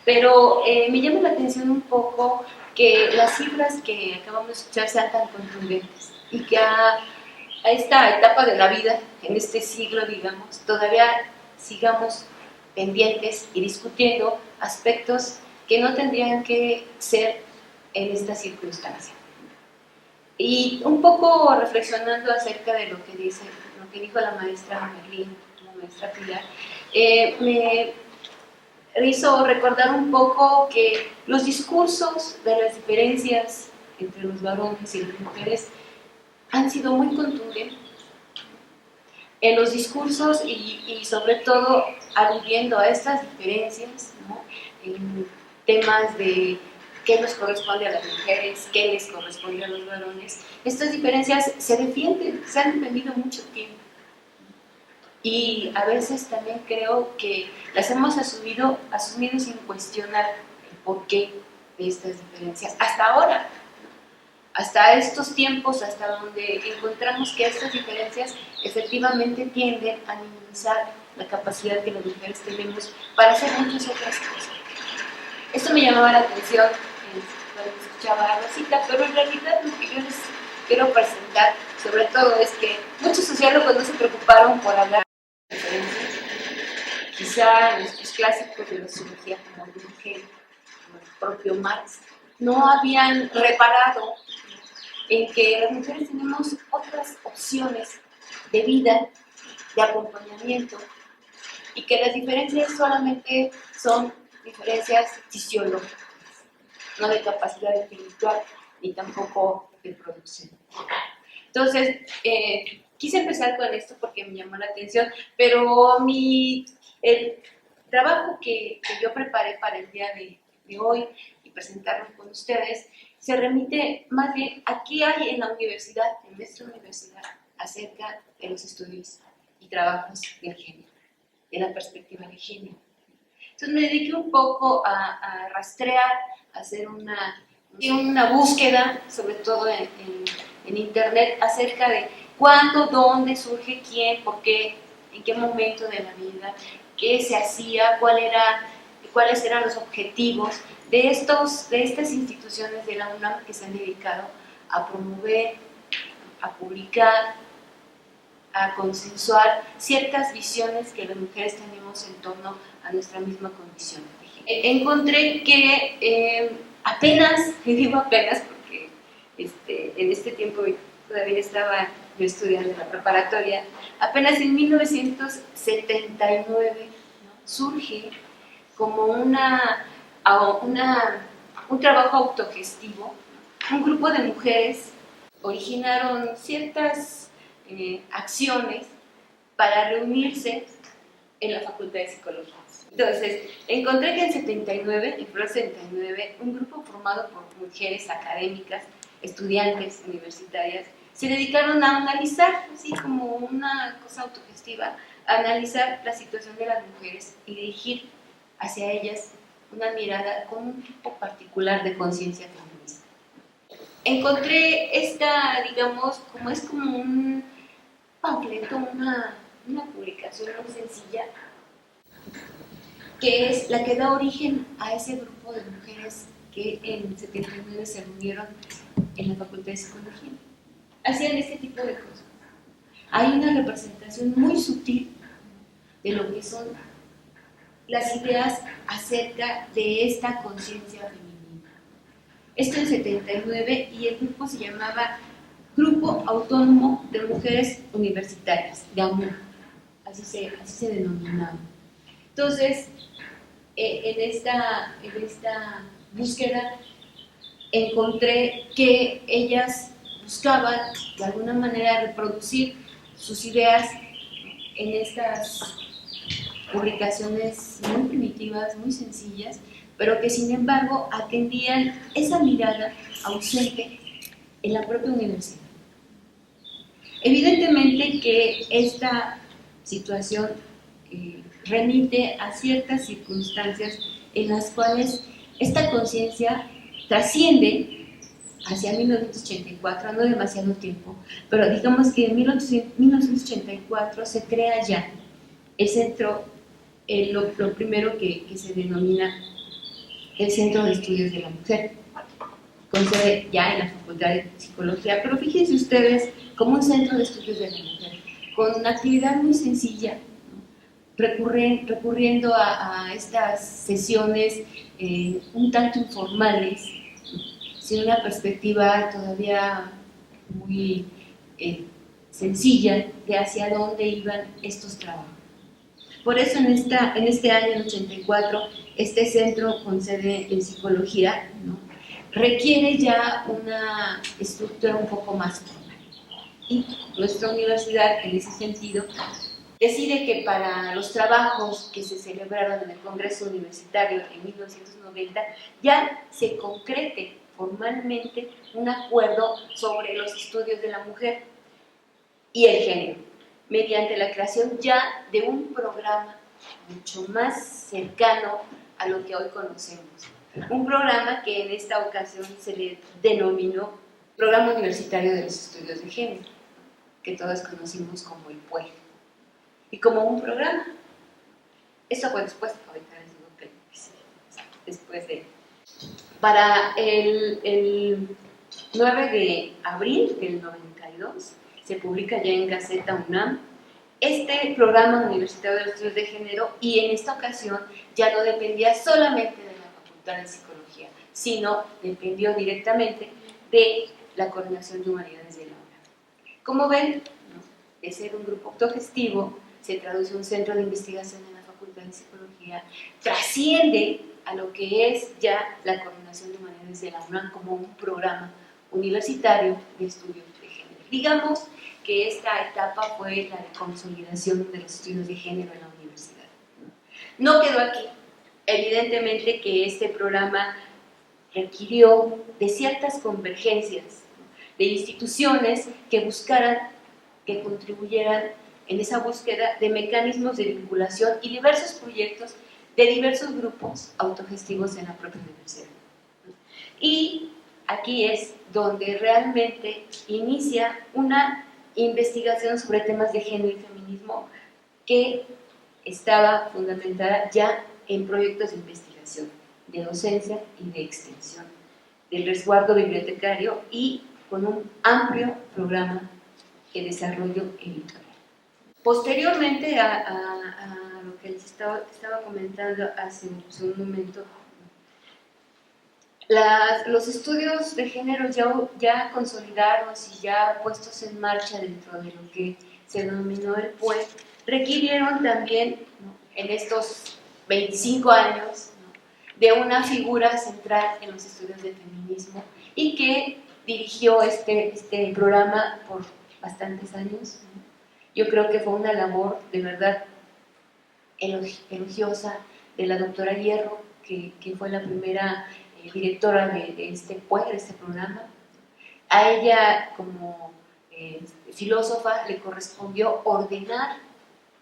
pero me llama la atención un poco que las cifras que acabamos de escuchar sean tan contundentes y que a esta etapa de la vida, en este siglo, digamos, todavía sigamos pendientes y discutiendo aspectos que no tendrían que ser en esta circunstancia. Y un poco reflexionando acerca de lo que dijo la maestra Merlín, la maestra Pilar, me hizo recordar un poco que los discursos de las diferencias entre los varones y las mujeres han sido muy contundentes en los discursos y sobre todo aludiendo a estas diferencias, ¿no? En temas de qué nos corresponde a las mujeres, qué les corresponde a los varones. Estas diferencias se defienden, se han defendido mucho tiempo. Y a veces también creo que las hemos asumido sin cuestionar el porqué de estas diferencias. Hasta ahora, hasta estos tiempos, hasta donde encontramos que estas diferencias efectivamente tienden a minimizar la capacidad que las mujeres tenemos para hacer muchas otras cosas. Esto me llamaba la atención cuando escuchaba a Rosita, pero en realidad lo que yo les quiero presentar, sobre todo, es que muchos sociólogos no se preocuparon por hablar de diferencias. Quizá nuestros clásicos de la sociología, como Durkheim, como el propio Marx, no habían reparado en que las mujeres tenemos otras opciones de vida, de acompañamiento, y que las diferencias solamente son diferencias fisiológicas, no de capacidad intelectual ni tampoco de producción. Entonces, quise empezar con esto porque me llamó la atención, pero el trabajo que yo preparé para el día de hoy y presentarlo con ustedes se remite más bien a qué hay en la universidad, en nuestra universidad, acerca de los estudios y trabajos del género, de la perspectiva de género. Entonces me dediqué un poco a rastrear, a hacer una búsqueda, sobre todo en internet, acerca de cuándo, dónde surge quién, por qué, en qué momento de la vida, qué se hacía, cuáles eran los objetivos de estas instituciones de la UNAM que se han dedicado a promover, a publicar, a consensuar ciertas visiones que las mujeres tenemos en torno a nuestra misma condición. Encontré que apenas, y digo apenas porque en este tiempo todavía estaba yo estudiando en la preparatoria, apenas en 1979, ¿no?, surge como un trabajo autogestivo. Un grupo de mujeres originaron ciertas acciones para reunirse en la Facultad de Psicología. Entonces, encontré que en 79, un grupo formado por mujeres académicas, estudiantes universitarias, se dedicaron a analizar, así como una cosa autogestiva, a analizar la situación de las mujeres y dirigir hacia ellas una mirada con un tipo particular de conciencia feminista. Encontré esta, digamos, como un panfleto, una publicación muy sencilla, que es la que da origen a ese grupo de mujeres que en 79 se reunieron en la Facultad de Psicología. Hacían este tipo de cosas. Hay una representación muy sutil de lo que son las ideas acerca de esta conciencia femenina. Esto en 79, y el grupo se llamaba Grupo Autónomo de Mujeres Universitarias, GAMU, así se denominaba. Entonces, en esta búsqueda encontré que ellas buscaban de alguna manera reproducir sus ideas en estas publicaciones muy primitivas, muy sencillas, pero que sin embargo atendían esa mirada ausente en la propia universidad. Evidentemente que esta situación remite a ciertas circunstancias en las cuales esta conciencia trasciende hacia 1984, no demasiado tiempo, pero digamos que en 1984 se crea ya el centro, lo primero que se denomina el Centro de Estudios de la Mujer, con sede ya en la Facultad de Psicología, pero fíjense ustedes, como un centro de estudios de la mujer, con una actividad muy sencilla, recurriendo a estas sesiones un tanto informales, sin una perspectiva todavía muy sencilla de hacia dónde iban estos trabajos. Por eso en este año, en 84, este centro con sede en psicología, ¿no?, requiere ya una estructura un poco más formal. Y nuestra universidad, en ese sentido, decide que para los trabajos que se celebraron en el Congreso Universitario en 1990 ya se concrete formalmente un acuerdo sobre los estudios de la mujer y el género, mediante la creación ya de un programa mucho más cercano a lo que hoy conocemos. Un programa que en esta ocasión se le denominó Programa Universitario de los Estudios de Género, que todos conocimos como el PUEG, y como un programa. Eso fue después, ahorita les digo que después de... Para el 9 de abril del 92 se publica ya en Gaceta UNAM este Programa Universitario de los Estudios de Género, y en esta ocasión ya no dependía solamente de la Facultad de Psicología, sino dependió directamente de la Coordinación de Humanidades de la UNAM. Como ven, ¿no?, de ser un grupo autogestivo, se traduce en un centro de investigación en la Facultad de Psicología, trasciende a lo que es ya la Coordinación de Humanidades de la UNAM como un programa universitario de estudios de género. Digamos que esta etapa fue la de consolidación de los estudios de género en la universidad. No quedó aquí. Evidentemente que este programa requirió de ciertas convergencias, de instituciones que buscaran, que contribuyeran en esa búsqueda de mecanismos de vinculación y diversos proyectos de diversos grupos autogestivos en la propia universidad. Y aquí es donde realmente inicia una investigación sobre temas de género y feminismo que estaba fundamentada ya en proyectos de investigación, de docencia y de extensión, del resguardo bibliotecario y con un amplio programa de desarrollo editorial. Posteriormente a lo que les estaba comentando hace un momento, los estudios de género ya consolidados y ya puestos en marcha dentro de lo que se denominó el PUEG, requirieron también, ¿no?, en estos 25 años, ¿no?, de una figura central en los estudios de feminismo y que dirigió este programa por bastantes años, ¿no? Yo creo que fue una labor de verdad elogiosa de la doctora Hierro, que fue la primera directora de este PUEG, de este programa. A ella, como filósofa, le correspondió ordenar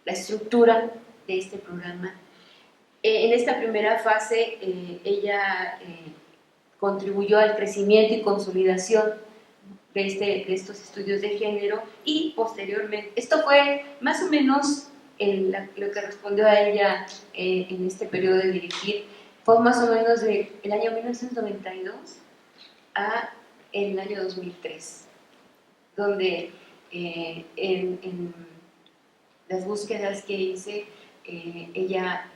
la estructura de este programa. En esta primera fase, ella contribuyó al crecimiento y consolidación de estos estudios de género, y posteriormente, esto fue más o menos lo que respondió a ella en este periodo de dirigir, fue más o menos del año 1992 a el año 2003, donde en las búsquedas que hice, ella,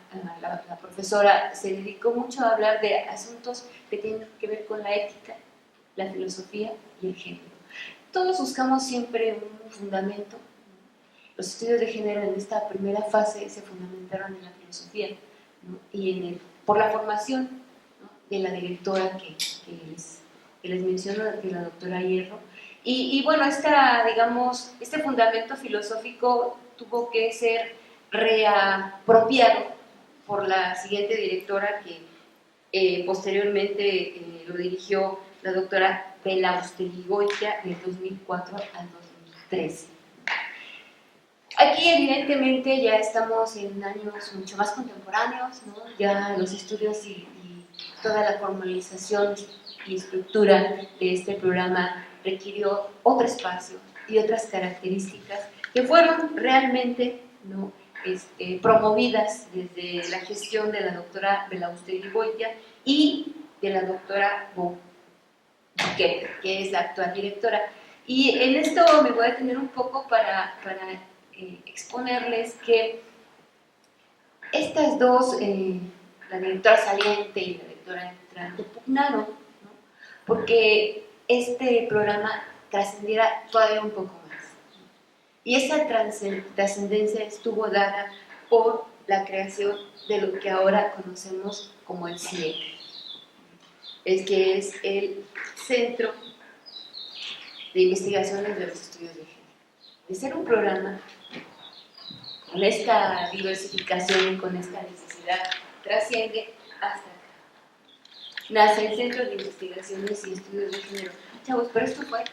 la profesora, se dedicó mucho a hablar de asuntos que tienen que ver con la ética, la filosofía y el género. Todos buscamos siempre un fundamento. Los estudios de género en esta primera fase se fundamentaron en la filosofía, ¿no?, y por la formación, ¿no?, de la directora que les menciono, de la doctora Hierro. Y bueno, este fundamento filosófico tuvo que ser reapropiado por la siguiente directora, que posteriormente lo dirigió la doctora Bela Usturigoitia, del 2004 al 2013. Aquí evidentemente ya estamos en años mucho más contemporáneos, ¿no? Ya los estudios y toda la formalización y estructura de este programa requirió otro espacio y otras características que fueron realmente, ¿no? Promovidas desde la gestión de la doctora Belaustegui Boitia y de la doctora Bouquet, que es la actual directora. Y en esto me voy a detener un poco para exponerles que estas dos, la directora saliente y la directora entrante, pugnaron, ¿no? Porque este programa trascendiera todavía un poco más. Y esa trascendencia estuvo dada por la creación de lo que ahora conocemos como el CIEC, que es el Centro de Investigaciones de los Estudios de Género. De ser un programa con esta diversificación y con esta necesidad, trasciende hasta acá. Nace el Centro de Investigaciones y Estudios de Género. Chavos, pero esto fue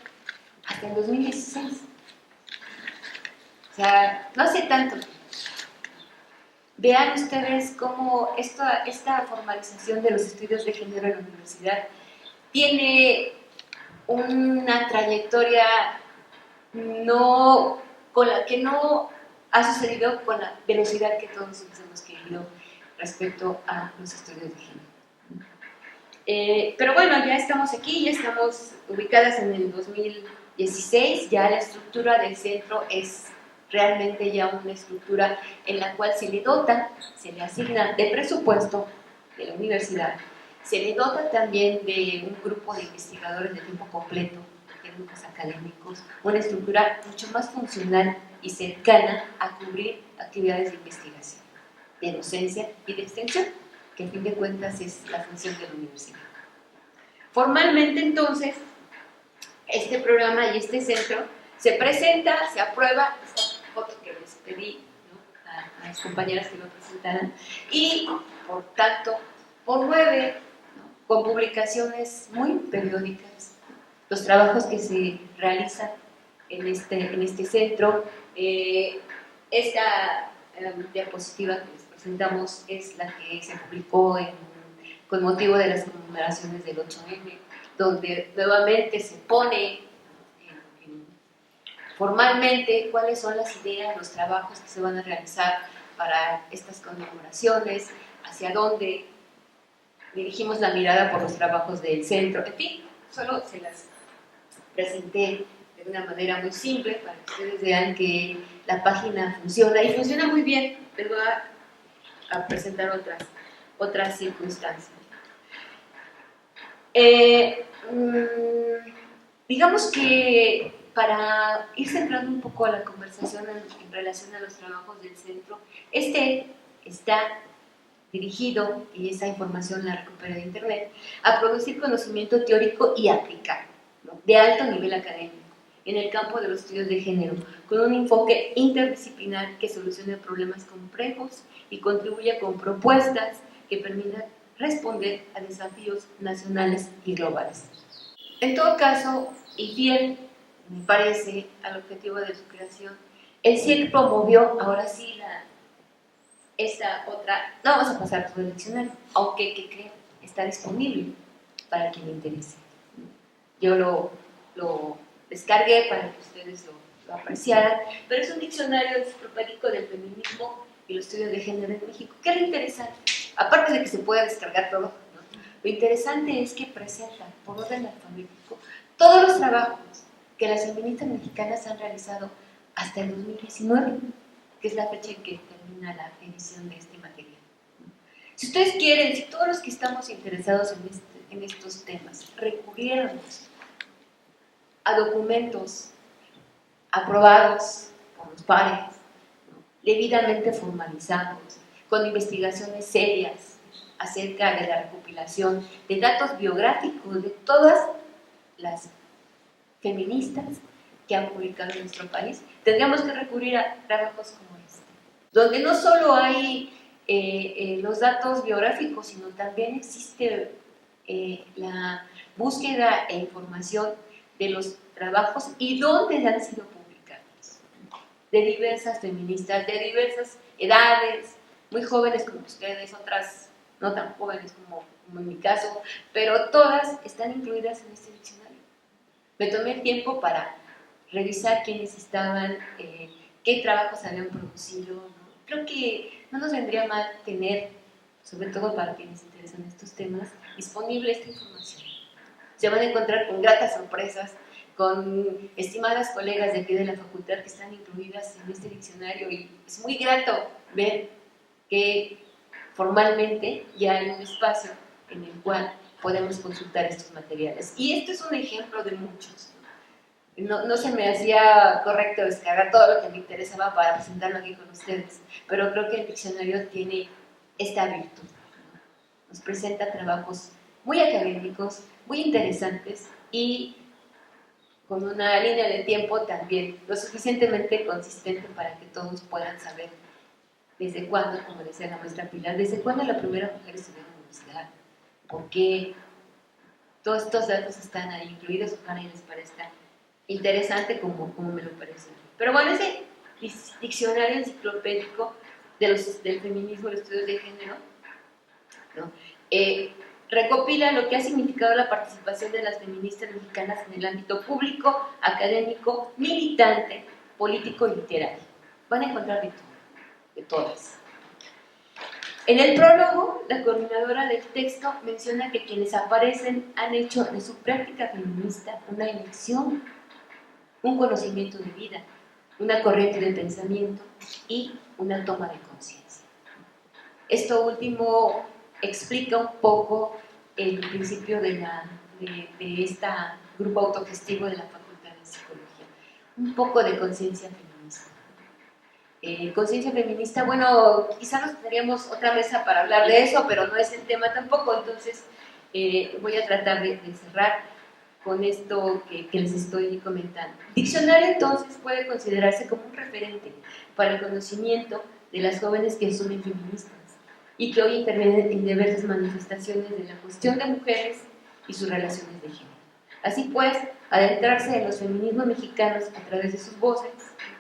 hasta el 2016. O sea, no hace tanto. Vean ustedes cómo esta formalización de los estudios de género en la universidad tiene una trayectoria con la que no ha sucedido con la velocidad que todos hemos querido respecto a los estudios de género. Pero bueno, ya estamos aquí, ya estamos ubicadas en el 2016, ya la estructura del centro es realmente ya una estructura en la cual se le dota, se le asigna de presupuesto de la universidad, se le dota también de un grupo de investigadores de tiempo completo, técnicos académicos, una estructura mucho más funcional y cercana a cubrir actividades de investigación, de docencia y de extensión, que a fin de cuentas es la función de la universidad. Formalmente entonces, este programa y este centro se presenta, se aprueba, esta foto que les pedí, ¿no?, a las compañeras que lo presentaran, y por tanto promueve, ¿no?, con publicaciones muy periódicas los trabajos que se realizan en este centro. Esta diapositiva que les presentamos es la que se publicó con motivo de las conmemoraciones del 8M, donde nuevamente se pone formalmente cuáles son las ideas, los trabajos que se van a realizar para estas conmemoraciones, hacia dónde dirigimos la mirada por los trabajos del centro. En fin, solo se las presenté de una manera muy simple para que ustedes vean que la página funciona y funciona muy bien. Les voy a presentar otras circunstancias. Digamos que para ir centrando un poco a la conversación en relación a los trabajos del centro, está dirigido, y esa información la recuperé de internet, a producir conocimiento teórico y aplicado, ¿no?, de alto nivel académico en el campo de los estudios de género, con un enfoque interdisciplinar que solucione problemas complejos y contribuya con propuestas que permitan responder a desafíos nacionales y globales. En todo caso, y fiel, me parece, al objetivo de su creación, el CIEC promovió, ahora sí, esta otra, no vamos a pasar por el diccionario, aunque que creo está disponible para quien le interese. Yo lo descargué para que ustedes lo apreciaran, pero es un diccionario enciclopédico del feminismo y los estudios de género en México. ¿Qué es lo interesante? Aparte de que se pueda descargar todo, ¿no?, lo interesante es que presenta, por orden alfabético, todos los trabajos que las feministas mexicanas han realizado hasta el 2019, que es la fecha en que termina la edición de este material. Si ustedes quieren, si todos los que estamos interesados en estos temas recurriéramos a documentos aprobados por los pares, ¿no?, debidamente formalizados, con investigaciones serias acerca de la recopilación de datos biográficos de todas las feministas que han publicado en nuestro país, tendríamos que recurrir a trabajos como este, donde no solo hay los datos biográficos, sino también existe la búsqueda e información de los trabajos y dónde han sido publicados. de diversas feministas, de diversas edades, muy jóvenes como ustedes, otras no tan jóvenes como en mi caso, pero todas están incluidas en este diccionario. Me tomé el tiempo para revisar quiénes estaban, qué trabajos habían producido, ¿no? Creo que no nos vendría mal tener, sobre todo para quienes interesan estos temas, disponible esta información. Se van a encontrar con gratas sorpresas, con estimadas colegas de aquí de la facultad que están incluidas en este diccionario, y es muy grato ver que formalmente ya hay un espacio en el cual podemos consultar estos materiales. Y este es un ejemplo de muchos. No se me hacía correcto descargar todo lo que me interesaba para presentarlo aquí con ustedes, pero creo que el diccionario tiene esta virtud, ¿no? Nos presenta trabajos muy académicos, muy interesantes y con una línea de tiempo también lo suficientemente consistente para que todos puedan saber desde cuándo, como decía la maestra Pilar, desde cuándo la primera mujer estudió en la universidad, por qué todos estos datos están ahí incluidos, ojalá y les parezca interesante como me lo parece. Pero bueno, ese diccionario enciclopédico del feminismo y los estudios de género, ¿no? Recopila lo que ha significado la participación de las feministas mexicanas en el ámbito público, académico, militante, político y literario. Van a encontrar de todo, de todas. En el prólogo, la coordinadora del texto menciona que quienes aparecen han hecho de su práctica feminista una elección, un conocimiento de vida, una corriente de pensamiento y una toma de conciencia. Esto último explica un poco el principio de este grupo autogestivo de la Facultad de Psicología. Un poco de conciencia feminista. Conciencia feminista, bueno, quizás nos tendríamos otra mesa para hablar de eso, pero no es el tema tampoco, entonces voy a tratar de cerrar con esto que les estoy comentando. Diccionario, entonces, puede considerarse como un referente para el conocimiento de las jóvenes que asumen feministas y que hoy intervienen en diversas manifestaciones de la cuestión de mujeres y sus relaciones de género. Así pues, adentrarse en los feminismos mexicanos a través de sus voces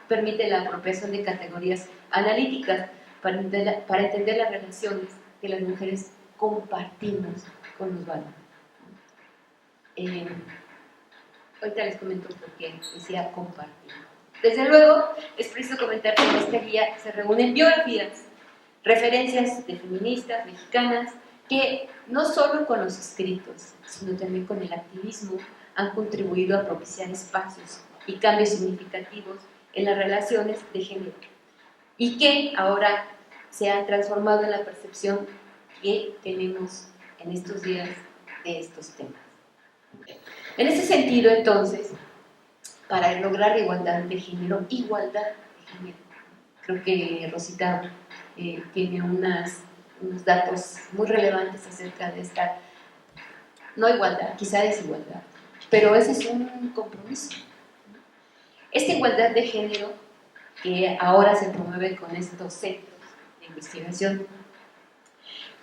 permite la apropiación de categorías analíticas para entender las relaciones que las mujeres compartimos con los varones. Ahorita les comento por qué decía compartir. Desde luego, es preciso comentar que en esta guía se reúnen biografías, referencias de feministas mexicanas que no solo con los escritos, sino también con el activismo han contribuido a propiciar espacios y cambios significativos en las relaciones de género y que ahora se han transformado en la percepción que tenemos en estos días de estos temas. En ese sentido, entonces, para lograr igualdad de género, creo que Rosita tiene unos datos muy relevantes acerca de esta, no igualdad, quizá desigualdad, pero ese es un compromiso. Esta igualdad de género que ahora se promueve con estos centros de investigación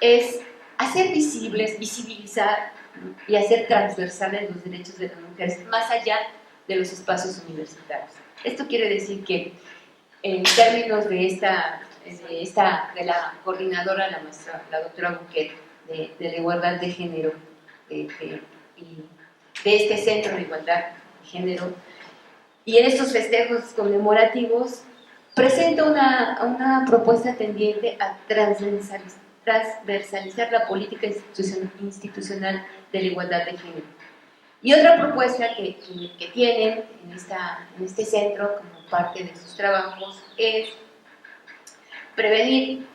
es hacer visibles, visibilizar y hacer transversales los derechos de las mujeres más allá de los espacios universitarios. Esto quiere decir que en términos de la coordinadora, la doctora Buquet, de la igualdad de género y de este centro de igualdad de género, y en estos festejos conmemorativos presenta una propuesta tendiente a transversalizar la política institucional de la igualdad de género. Y otra propuesta que tienen en este centro como parte de sus trabajos es prevenir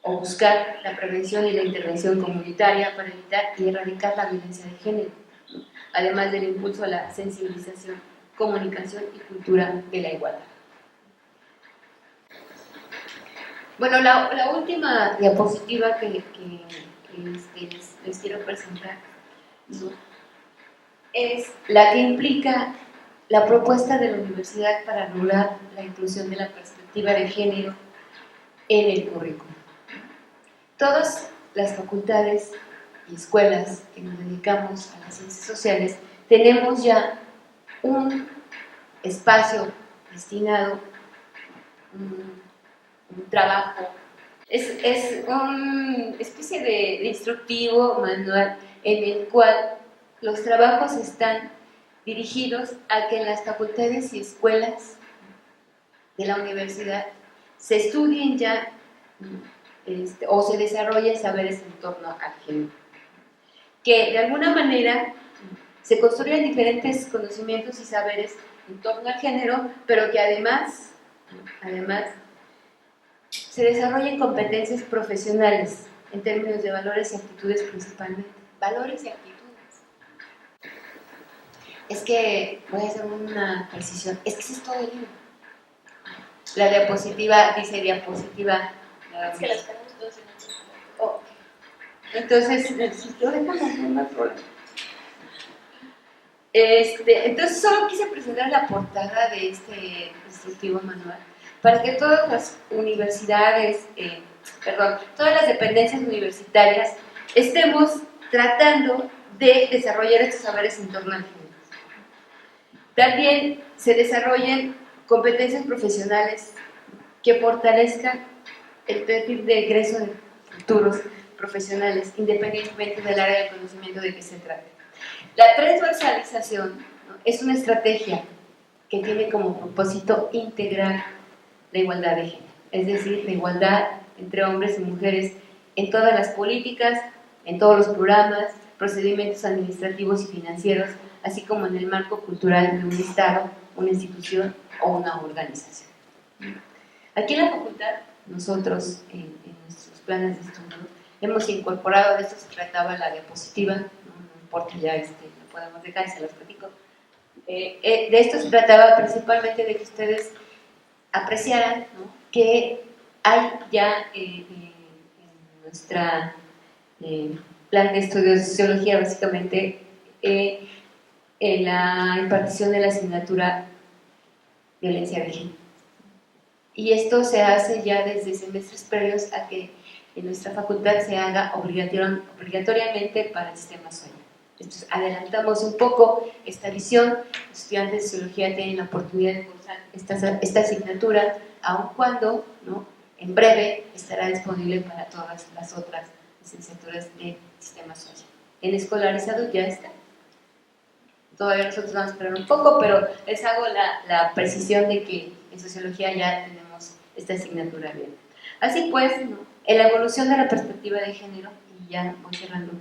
o buscar la prevención y la intervención comunitaria para evitar y erradicar la violencia de género, ¿no? Además del impulso a la sensibilización, comunicación y cultura de la igualdad. Bueno, la última diapositiva que les quiero presentar, ¿no?, es la que implica la propuesta de la universidad para lograr la inclusión de la perspectiva de género en el currículo. Todas las facultades y escuelas que nos dedicamos a las ciencias sociales tenemos ya un espacio destinado un trabajo. Es una especie de instructivo manual en el cual los trabajos están dirigidos a que en las facultades y escuelas de la universidad se estudien ya o se desarrollen saberes en torno al género. Que de alguna manera se construyan diferentes conocimientos y saberes en torno al género, pero que además se desarrollen competencias profesionales en términos de valores y actitudes principalmente. Valores y actitudes. Es que, voy a hacer una precisión, es que ese es todo el libro. La diapositiva dice diapositiva. Es que las tenemos todos en el sistema. Oh. Entonces, lo dejamos, no hay problema. Entonces, solo quise presentar la portada de este instructivo manual para que todas las universidades, todas las dependencias universitarias estemos tratando de desarrollar estos saberes en torno al género. También se desarrollen competencias profesionales que fortalezcan el perfil de egreso de futuros profesionales, independientemente del área de conocimiento de que se trate. La transversalización, ¿no?, es una estrategia que tiene como propósito integrar la igualdad de género, es decir, la igualdad entre hombres y mujeres en todas las políticas, en todos los programas, procedimientos administrativos y financieros, así como en el marco cultural de un Estado, una institución o una organización. Aquí en la facultad, nosotros en nuestros planes de estudio hemos incorporado, de esto se trataba la diapositiva, no importa ya, lo podemos dejar, se los platico. De esto se trataba principalmente de que ustedes apreciaran, ¿no?, que hay ya en nuestra plan de estudios de sociología, básicamente, en la impartición de la asignatura violencia de género. Y esto se hace ya desde semestres previos a que en nuestra facultad se haga obligatoriamente para el sistema SOIA. Entonces, adelantamos un poco esta visión. Los estudiantes de sociología tienen la oportunidad de cursar esta asignatura, aun cuando, ¿no?, en breve estará disponible para todas las otras licenciaturas del sistema SOIA. En escolarizado ya está. Todavía nosotros vamos a esperar un poco, pero les hago la precisión de que en sociología ya tenemos esta asignatura abierta. Así pues, ¿no?, en la evolución de la perspectiva de género, y ya voy cerrando,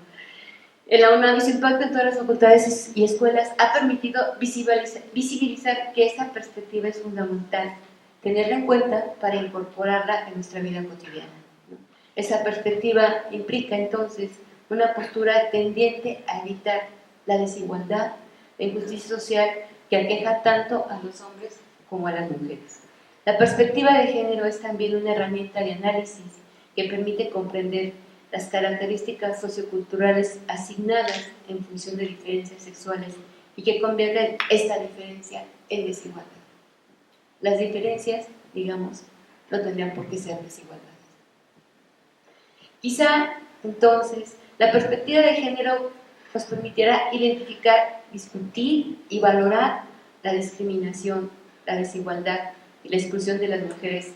en la UNAM, su impacto en todas las facultades y escuelas ha permitido visibilizar que esta perspectiva es fundamental, tenerla en cuenta para incorporarla en nuestra vida cotidiana, ¿no? Esa perspectiva implica entonces una postura tendiente a evitar la desigualdad, la injusticia social que aqueja tanto a los hombres como a las mujeres. La perspectiva de género es también una herramienta de análisis que permite comprender las características socioculturales asignadas en función de diferencias sexuales y que convierten esta diferencia en desigualdad. Las diferencias, digamos, no tendrían por qué ser desigualdades. Quizá, entonces, la perspectiva de género nos permitirá identificar, discutir y valorar la discriminación, la desigualdad y la exclusión de las mujeres.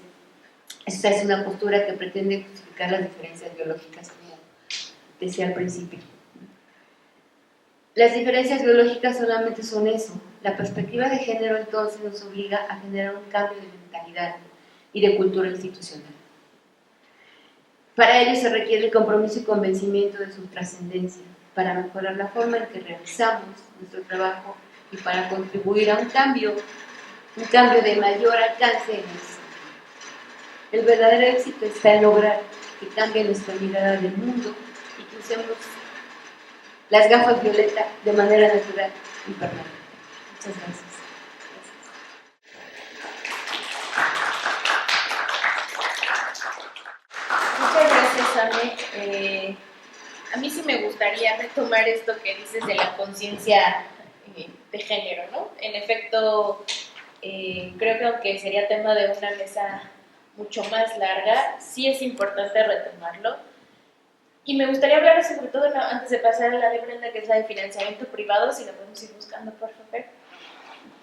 Esta es una postura que pretende justificar las diferencias biológicas, como decía al principio. Las diferencias biológicas solamente son eso. La perspectiva de género entonces nos obliga a generar un cambio de mentalidad y de cultura institucional. Para ello se requiere el compromiso y convencimiento de su trascendencia, para mejorar la forma en que realizamos nuestro trabajo y para contribuir a un cambio de mayor alcance en el sistema. El verdadero éxito está en lograr que cambie nuestra mirada del mundo y que usemos las gafas violetas de manera natural y permanente. Muchas gracias. Muchas gracias, Ame. A mí sí me gustaría retomar esto que dices de la conciencia de género, ¿no? En efecto, creo que aunque sería tema de una mesa mucho más larga, sí es importante retomarlo. Y me gustaría hablar sobre todo, antes de pasar a la de Brenda, que es la de financiamiento privado, si la podemos ir buscando, por favor.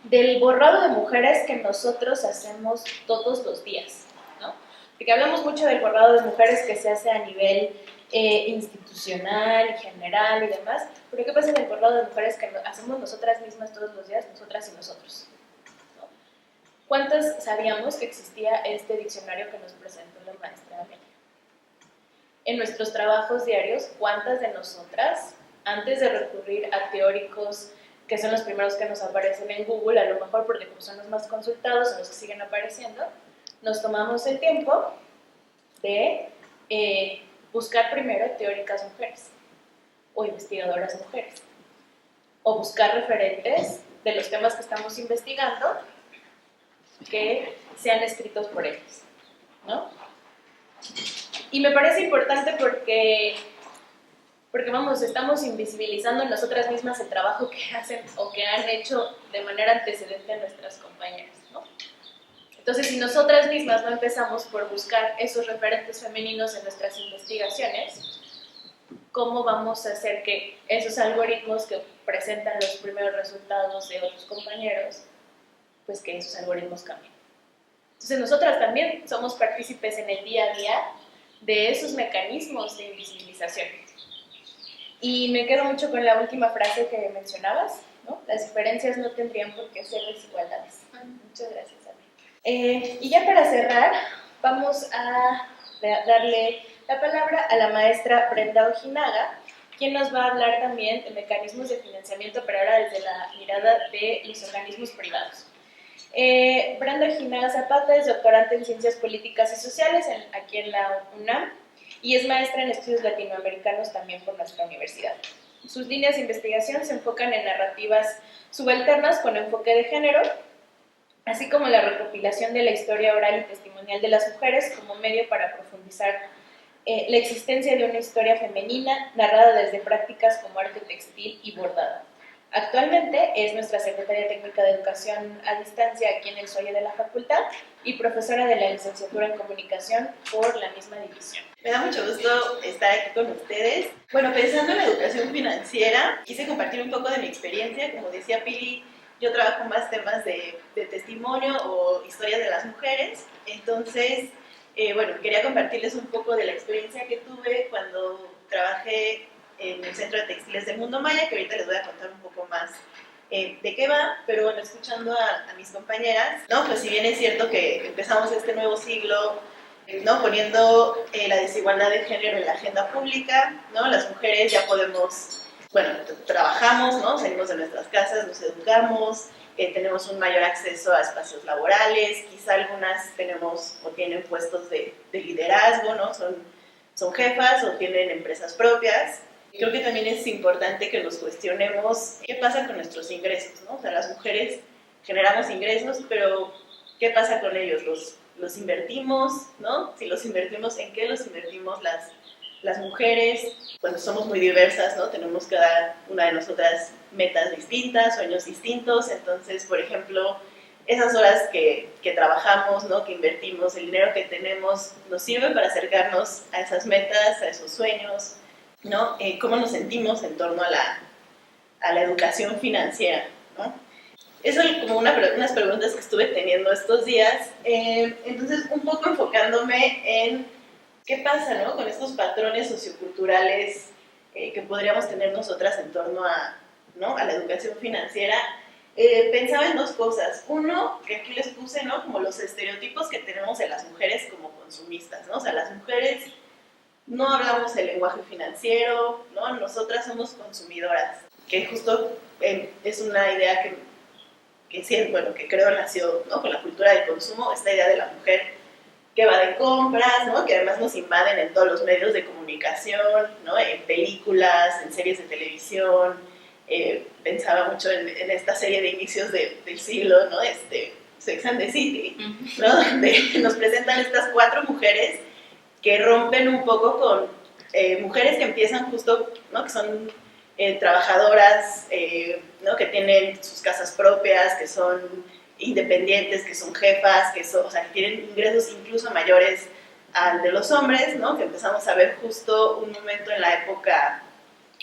del borrado de mujeres que nosotros hacemos todos los días, ¿no? Porque hablamos mucho del borrado de mujeres que se hace a nivel institucional, general y demás, pero ¿qué pasa en el borrado de mujeres que hacemos nosotras mismas todos los días, nosotras y nosotros? ¿No? ¿Cuántas sabíamos que existía este diccionario que nos presentó la maestra Amelia? En nuestros trabajos diarios, ¿cuántas de nosotras, antes de recurrir a teóricos que son los primeros que nos aparecen en Google, a lo mejor porque son los más consultados o los que siguen apareciendo, nos tomamos el tiempo de buscar primero teóricas mujeres o investigadoras mujeres o buscar referentes de los temas que estamos investigando que sean escritos por ellas, ¿no? Y me parece importante porque vamos, estamos invisibilizando nosotras mismas el trabajo que hacen o que han hecho de manera antecedente a nuestras compañeras, ¿no? Entonces, si nosotras mismas no empezamos por buscar esos referentes femeninos en nuestras investigaciones, ¿cómo vamos a hacer que esos algoritmos que presentan los primeros resultados de otros compañeros, pues que esos algoritmos cambien? Entonces, nosotras también somos partícipes en el día a día de esos mecanismos de invisibilización. Y me quedo mucho con la última frase que mencionabas, ¿no? Las diferencias no tendrían por qué ser desigualdades. Muchas gracias, Ana. Y ya para cerrar, vamos a darle la palabra a la maestra Brenda Ojinaga, quien nos va a hablar también de mecanismos de financiamiento, pero ahora desde la mirada de los organismos privados. Brenda Ojinaga Zapata es doctorante en Ciencias Políticas y Sociales aquí en la UNAM, y es maestra en estudios latinoamericanos también por nuestra universidad. Sus líneas de investigación se enfocan en narrativas subalternas con enfoque de género, así como la recopilación de la historia oral y testimonial de las mujeres como medio para profundizar la existencia de una historia femenina narrada desde prácticas como arte textil y bordado. Actualmente es nuestra secretaria técnica de Educación a Distancia aquí en el SOIE de la facultad y profesora de la licenciatura en Comunicación por la misma división. Me da mucho gusto estar aquí con ustedes. Bueno, pensando en la educación financiera, quise compartir un poco de mi experiencia. Como decía Pili, yo trabajo más temas de testimonio o historias de las mujeres. Entonces, bueno, quería compartirles un poco de la experiencia que tuve cuando trabajé en el Centro de Textiles del Mundo Maya, que ahorita les voy a contar un poco más de qué va, pero bueno, escuchando a mis compañeras, ¿no? Pues si bien es cierto que empezamos este nuevo siglo, ¿no? Poniendo la desigualdad de género en la agenda pública, ¿no? Las mujeres ya podemos, bueno, trabajamos, ¿no? Salimos de nuestras casas, nos educamos, tenemos un mayor acceso a espacios laborales, quizá algunas tenemos o tienen puestos de liderazgo, ¿no? Son jefas o tienen empresas propias. Creo que también es importante que nos cuestionemos qué pasa con nuestros ingresos, ¿no? O sea, las mujeres generamos ingresos, pero ¿qué pasa con ellos? ¿Los invertimos, ¿no? Si los invertimos, ¿en qué los invertimos las mujeres? Bueno, somos muy diversas, ¿no? Tenemos cada una de nosotras metas distintas, sueños distintos. Entonces, por ejemplo, esas horas que trabajamos, ¿no? Que invertimos, el dinero que tenemos, nos sirve para acercarnos a esas metas, a esos sueños, ¿no? ¿Cómo nos sentimos en torno a la educación financiera, ¿no? Eso es como unas preguntas que estuve teniendo estos días. Entonces, un poco enfocándome en qué pasa, ¿no? Con estos patrones socioculturales que podríamos tener nosotras en torno ¿no? a la educación financiera. Pensaba en dos cosas. Uno, que aquí les puse, ¿no? Como los estereotipos que tenemos de las mujeres como consumistas, ¿no? O sea, las mujeres no hablamos el lenguaje financiero, ¿no? Nosotras somos consumidoras, que justo es una idea que creo nació, ¿no? Con la cultura del consumo, esta idea de la mujer que va de compras, ¿no? Que además nos invaden en todos los medios de comunicación, ¿no? En películas, en series de televisión. Pensaba mucho en esta serie de inicios del siglo, ¿no? Sex and the City, ¿no? Donde nos presentan estas 4 mujeres que rompen un poco con mujeres que empiezan justo, ¿no? Que son trabajadoras, ¿no? Que tienen sus casas propias, que son independientes, que son jefas, o sea, que tienen ingresos incluso mayores al de los hombres, ¿no? Que empezamos a ver justo un momento en la época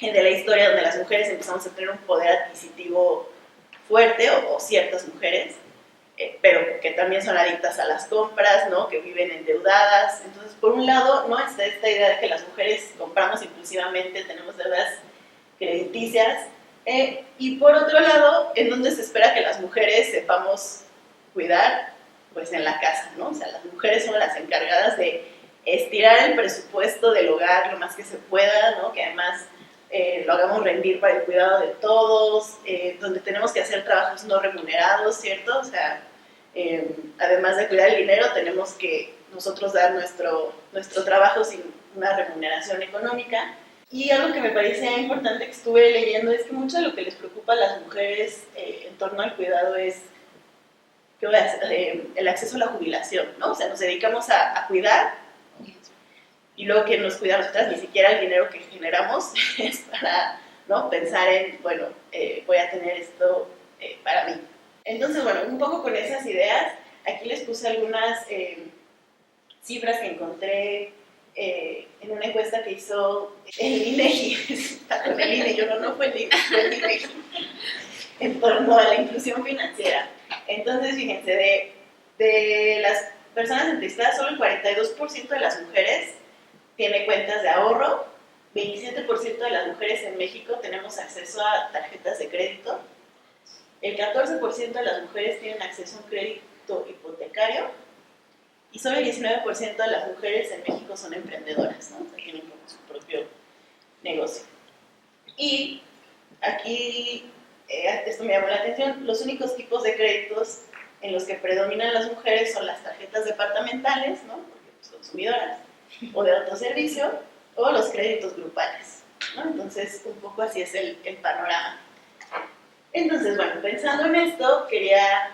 de la historia donde las mujeres empezamos a tener un poder adquisitivo fuerte, o ciertas mujeres, pero que también son adictas a las compras, ¿no? Que viven endeudadas. Entonces, por un lado, ¿no? Está esta idea de que las mujeres compramos impulsivamente, tenemos deudas crediticias, y por otro lado, en donde se espera que las mujeres sepamos cuidar, pues en la casa, ¿no? O sea, las mujeres son las encargadas de estirar el presupuesto del hogar lo más que se pueda, ¿no? Que además lo hagamos rendir para el cuidado de todos, donde tenemos que hacer trabajos no remunerados, ¿cierto? O sea, además de cuidar el dinero, tenemos que nosotros dar nuestro trabajo sin una remuneración económica. Y algo que me parecía importante que estuve leyendo es que mucho de lo que les preocupa a las mujeres en torno al cuidado es el acceso a la jubilación, ¿no? O sea, nos dedicamos a cuidar y luego que nos cuida nosotras, ni siquiera el dinero que generamos es para, ¿no? Pensar en, bueno, voy a tener esto para mí. Entonces, bueno, un poco con esas ideas, aquí les puse algunas cifras que encontré en una encuesta que hizo el INEGI, con el INE, yo no fue el INE, fue el INEGI, en torno a la inclusión financiera. Entonces, fíjense, de las personas entrevistadas, solo el 42% de las mujeres tiene cuentas de ahorro, 27% de las mujeres en México tenemos acceso a tarjetas de crédito, el 14% de las mujeres tienen acceso a un crédito hipotecario y solo el 19% de las mujeres en México son emprendedoras, ¿no? O sea, tienen como su propio negocio. Y aquí, esto me llamó la atención, los únicos tipos de créditos en los que predominan las mujeres son las tarjetas departamentales, ¿no? Porque pues, consumidoras, o de autoservicio, o los créditos grupales, ¿no? Entonces, un poco así es el panorama. Entonces, bueno, pensando en esto, quería,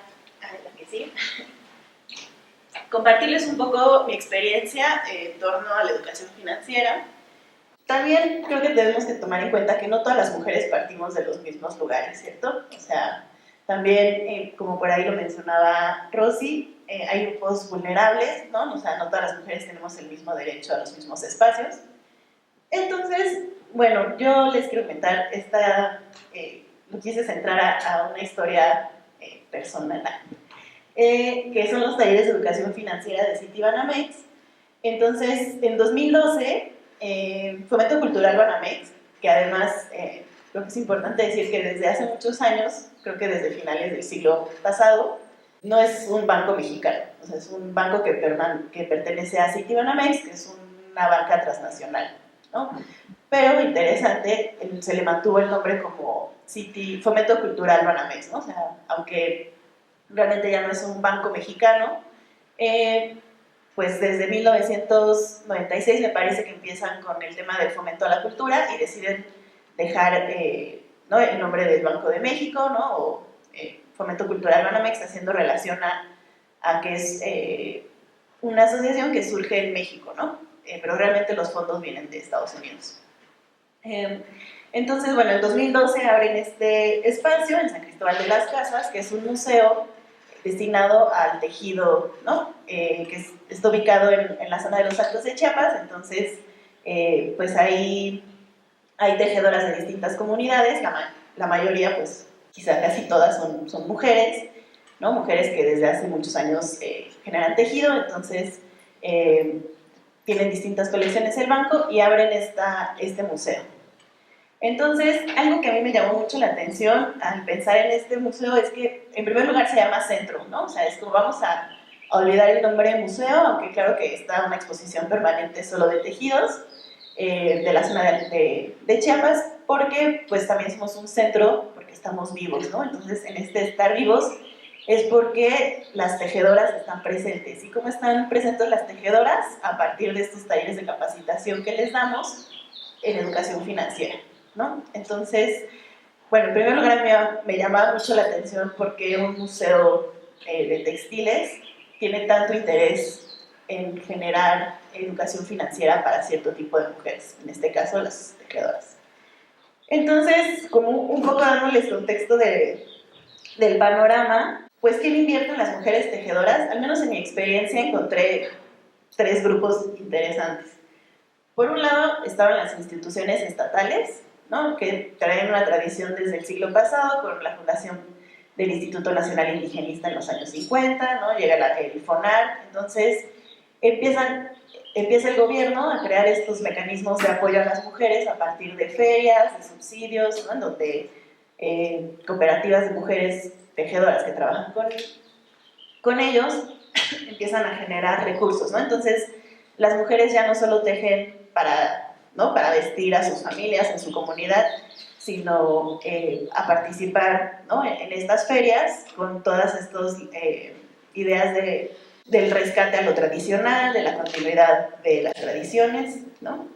compartirles un poco mi experiencia en torno a la educación financiera. También creo que tenemos que tomar en cuenta que no todas las mujeres partimos de los mismos lugares, ¿cierto? O sea, también, como por ahí lo mencionaba Rosy, hay grupos vulnerables, ¿no? O sea, no todas las mujeres tenemos el mismo derecho a los mismos espacios. Entonces, bueno, yo les quiero comentar lo quise centrar a una historia personal, que son los talleres de educación financiera de Citibanamex. Entonces, en 2012, Fomento Cultural Banamex, que además creo que es importante decir que desde hace muchos años, creo que desde finales del siglo pasado, no es un banco mexicano, o sea, es un banco que pertenece a Citibanamex, que es una banca transnacional, ¿no? Pero interesante, se le mantuvo el nombre como Fomento Cultural Banamex, ¿no? O sea, aunque realmente ya no es un banco mexicano, pues desde 1996 me parece que empiezan con el tema del fomento a la cultura y deciden dejar ¿no? el nombre del Banco de México, ¿no? O Fomento Cultural Banamex, haciendo relación a que es una asociación que surge en México, ¿no? Pero realmente los fondos vienen de Estados Unidos. Entonces, bueno, en 2012 abren este espacio en San Cristóbal de las Casas, que es un museo destinado al tejido, ¿no? Que está ubicado en la zona de los Altos de Chiapas. Entonces, pues ahí hay tejedoras de distintas comunidades, la mayoría, pues quizá casi todas son mujeres, ¿no? Mujeres que desde hace muchos años generan tejido. Entonces tienen distintas colecciones el banco y abren este museo. Entonces, algo que a mí me llamó mucho la atención al pensar en este museo es que, en primer lugar, se llama Centro, ¿no? O sea, es como vamos a olvidar el nombre de museo, aunque claro que está una exposición permanente solo de tejidos de la zona de Chiapas, porque pues también somos un centro, porque estamos vivos, ¿no? Entonces, en este estar vivos es porque las tejedoras están presentes. ¿Y cómo están presentes las tejedoras? A partir de estos talleres de capacitación que les damos en educación financiera, ¿no? Entonces, bueno, en primer lugar me llamaba mucho la atención porque un museo de textiles tiene tanto interés en generar educación financiera para cierto tipo de mujeres, en este caso las tejedoras. Entonces, como un poco dándoles contexto del panorama, pues ¿quién invierte en las mujeres tejedoras? Al menos en mi experiencia encontré 3 grupos interesantes. Por un lado estaban las instituciones estatales, ¿no? Que traen una tradición desde el siglo pasado con la Fundación del Instituto Nacional Indigenista en los años 50, ¿no? Llega el FONAR, entonces empieza el gobierno a crear estos mecanismos de apoyo a las mujeres a partir de ferias, de subsidios, ¿no? En donde cooperativas de mujeres tejedoras que trabajan con ellos empiezan a generar recursos, ¿no? Entonces las mujeres ya no solo tejen para vestir a sus familias en su comunidad, sino a participar, ¿no? en estas ferias con todas estas ideas del rescate a lo tradicional, de la continuidad de las tradiciones, ¿no?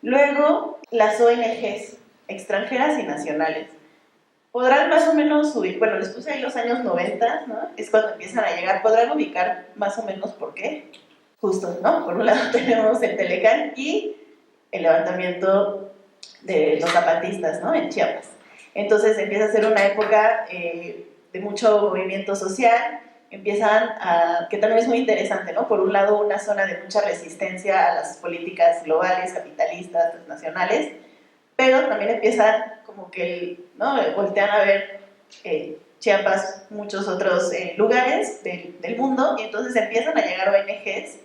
Luego, las ONGs extranjeras y nacionales podrán más o menos subir, bueno, les puse ahí los años 90, ¿no? Es cuando empiezan a llegar, podrán ubicar más o menos por qué. Justo, ¿no? Por un lado tenemos el Telecán y el levantamiento de los zapatistas, ¿no? En Chiapas. Entonces empieza a ser una época de mucho movimiento social, que también es muy interesante, ¿no? Por un lado, una zona de mucha resistencia a las políticas globales, capitalistas, transnacionales, pero también empiezan como que, ¿no? Voltean a ver Chiapas, muchos otros lugares del mundo, y entonces empiezan a llegar ONGs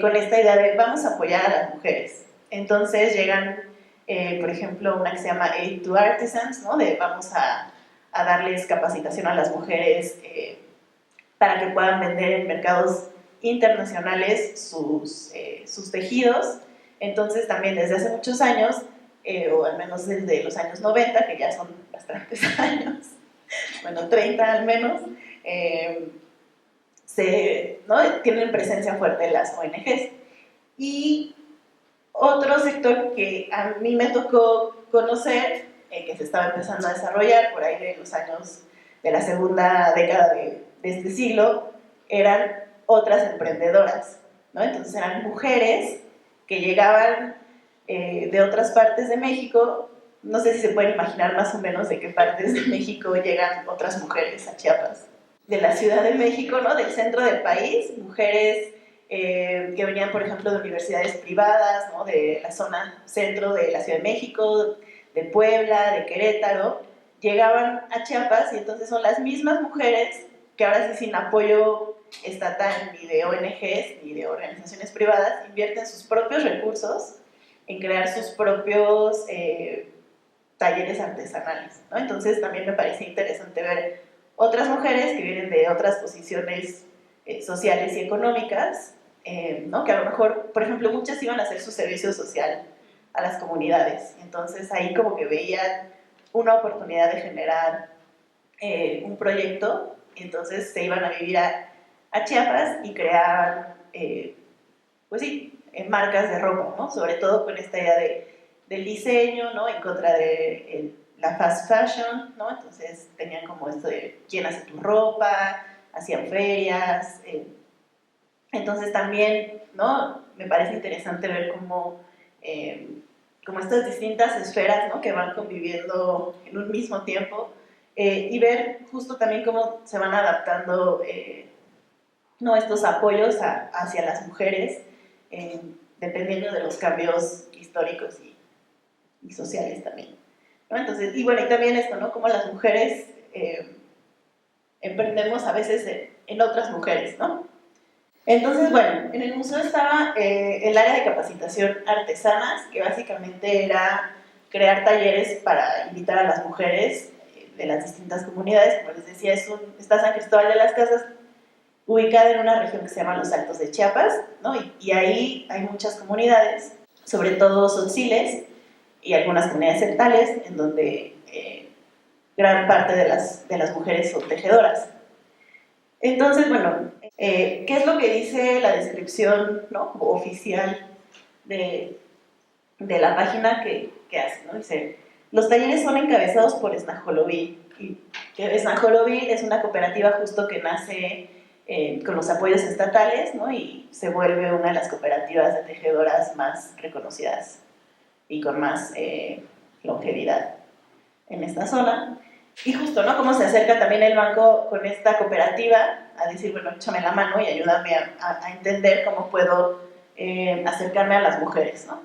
con esta idea de vamos a apoyar a las mujeres. Entonces llegan, por ejemplo, una que se llama Aid to Artisans, ¿no? De vamos a darles capacitación a las mujeres para que puedan vender en mercados internacionales sus tejidos. Entonces también desde hace muchos años, o al menos desde los años 90, que ya son bastantes años, bueno, 30 al menos, ¿no? Tienen presencia fuerte en las ONGs. Y otro sector que a mí me tocó conocer, que se estaba empezando a desarrollar por ahí de los años de la segunda década de este siglo, eran otras emprendedoras, ¿no? Entonces eran mujeres que llegaban de otras partes de México. No sé si se pueden imaginar más o menos de qué partes de México llegan otras mujeres a Chiapas. De la Ciudad de México, ¿no? Del centro del país, mujeres que venían, por ejemplo, de universidades privadas, ¿no? De la zona centro de la Ciudad de México, de Puebla, de Querétaro, llegaban a Chiapas y entonces son las mismas mujeres que ahora sí, sin apoyo estatal ni de ONGs ni de organizaciones privadas, invierten sus propios recursos en crear sus propios talleres artesanales, ¿no? Entonces también me parece interesante ver otras mujeres que vienen de otras posiciones sociales y económicas, ¿no? Que a lo mejor, por ejemplo, muchas iban a hacer su servicio social a las comunidades. Entonces ahí como que veían una oportunidad de generar un proyecto, y entonces se iban a vivir a Chiapas y crear, pues sí, marcas de ropa, ¿no? Sobre todo con esta idea del diseño, ¿no? En contra de la fast fashion, ¿no? Entonces tenían como esto de quién hace tu ropa, hacían ferias. Entonces también, ¿no? Me parece interesante ver cómo estas distintas esferas, ¿no? Que van conviviendo en un mismo tiempo, y ver justo también cómo se van adaptando ¿no? Estos apoyos hacia las mujeres, dependiendo de los cambios históricos y sociales también, ¿no? Entonces, y bueno, y también esto, ¿no? Cómo las mujeres emprendemos a veces en otras mujeres, ¿no? Entonces, bueno, en el museo estaba el área de capacitación artesanas, que básicamente era crear talleres para invitar a las mujeres de las distintas comunidades. Como les decía, está San Cristóbal de las Casas, ubicada en una región que se llama Los Altos de Chiapas, ¿no? Y ahí hay muchas comunidades, sobre todo tzotziles y algunas comunidades celtales, en donde gran parte de las mujeres son tejedoras. Entonces, bueno, ¿qué es lo que dice la descripción, ¿no? oficial de la página que hace, ¿no? Dice, los talleres son encabezados por Snajoloví. Y que Snajoloví es una cooperativa justo que nace con los apoyos estatales, ¿no? Y se vuelve una de las cooperativas de tejedoras más reconocidas y con más longevidad en esta zona. Y justo, ¿no? Cómo se acerca también el banco con esta cooperativa a decir, bueno, échame la mano y ayúdame a entender cómo puedo acercarme a las mujeres, ¿no?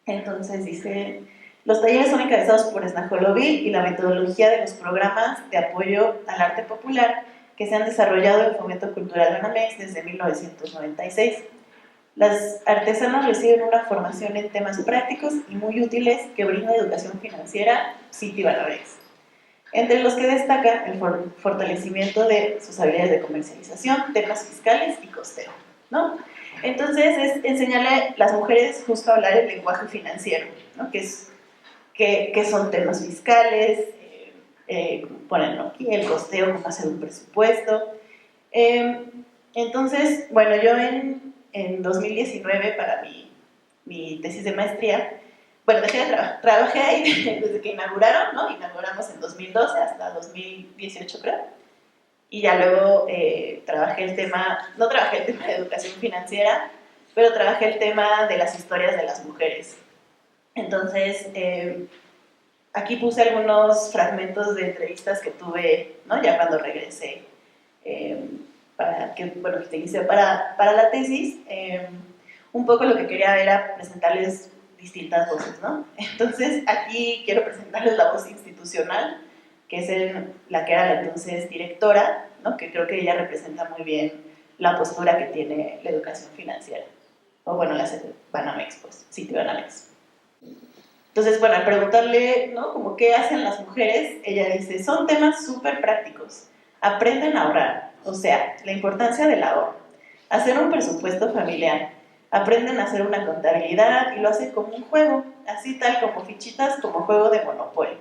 Entonces dice, Los talleres son encabezados por Snajolovic y la metodología de los programas de apoyo al arte popular que se han desarrollado en Fomento Cultural Banamex desde 1996. Las artesanas reciben una formación en temas prácticos y muy útiles que brinda educación financiera City Banamex, entre los que destaca el fortalecimiento de sus habilidades de comercialización, temas fiscales y costeo, ¿no? Entonces es enseñarle a las mujeres justo a hablar el lenguaje financiero, ¿no? Que son temas fiscales, ponen aquí el costeo, cómo hacer un presupuesto. Entonces, bueno, yo en 2019 para mi tesis de maestría, bueno, trabajé ahí desde que inauguraron, ¿no? Inauguramos en 2012 hasta 2018 creo, y ya luego trabajé el tema de educación financiera, pero trabajé el tema de las historias de las mujeres. Entonces, aquí puse algunos fragmentos de entrevistas que tuve, ¿no? Ya cuando regresé, que utilicé para la tesis. Un poco lo que quería era presentarles distintas voces, ¿no? Entonces, aquí quiero presentarles la voz institucional, que es la que era la entonces directora, ¿no? Que creo que ella representa muy bien la postura que tiene la educación financiera. O bueno, la Banamex, pues, City Banamex. Entonces, bueno, al preguntarle, ¿no? Como qué hacen las mujeres, ella dice, son temas súper prácticos. Aprenden a ahorrar, o sea, la importancia del ahorro. Hacer un presupuesto familiar. Aprenden a hacer una contabilidad y lo hacen como un juego, así tal como fichitas, como juego de Monopoly.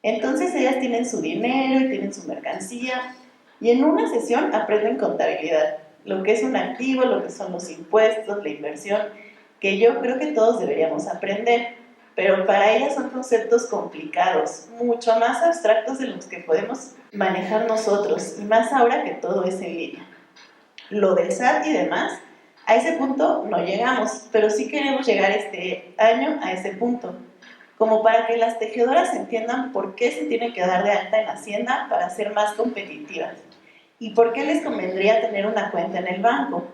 Entonces ellas tienen su dinero y tienen su mercancía y en una sesión aprenden contabilidad, lo que es un activo, lo que son los impuestos, la inversión, que yo creo que todos deberíamos aprender, pero para ellas son conceptos complicados, mucho más abstractos de los que podemos manejar nosotros, y más ahora que todo es en línea. Lo del SAT y demás, a ese punto no llegamos, pero sí queremos llegar este año a ese punto, como para que las tejedoras entiendan por qué se tienen que dar de alta en Hacienda para ser más competitivas y por qué les convendría tener una cuenta en el banco.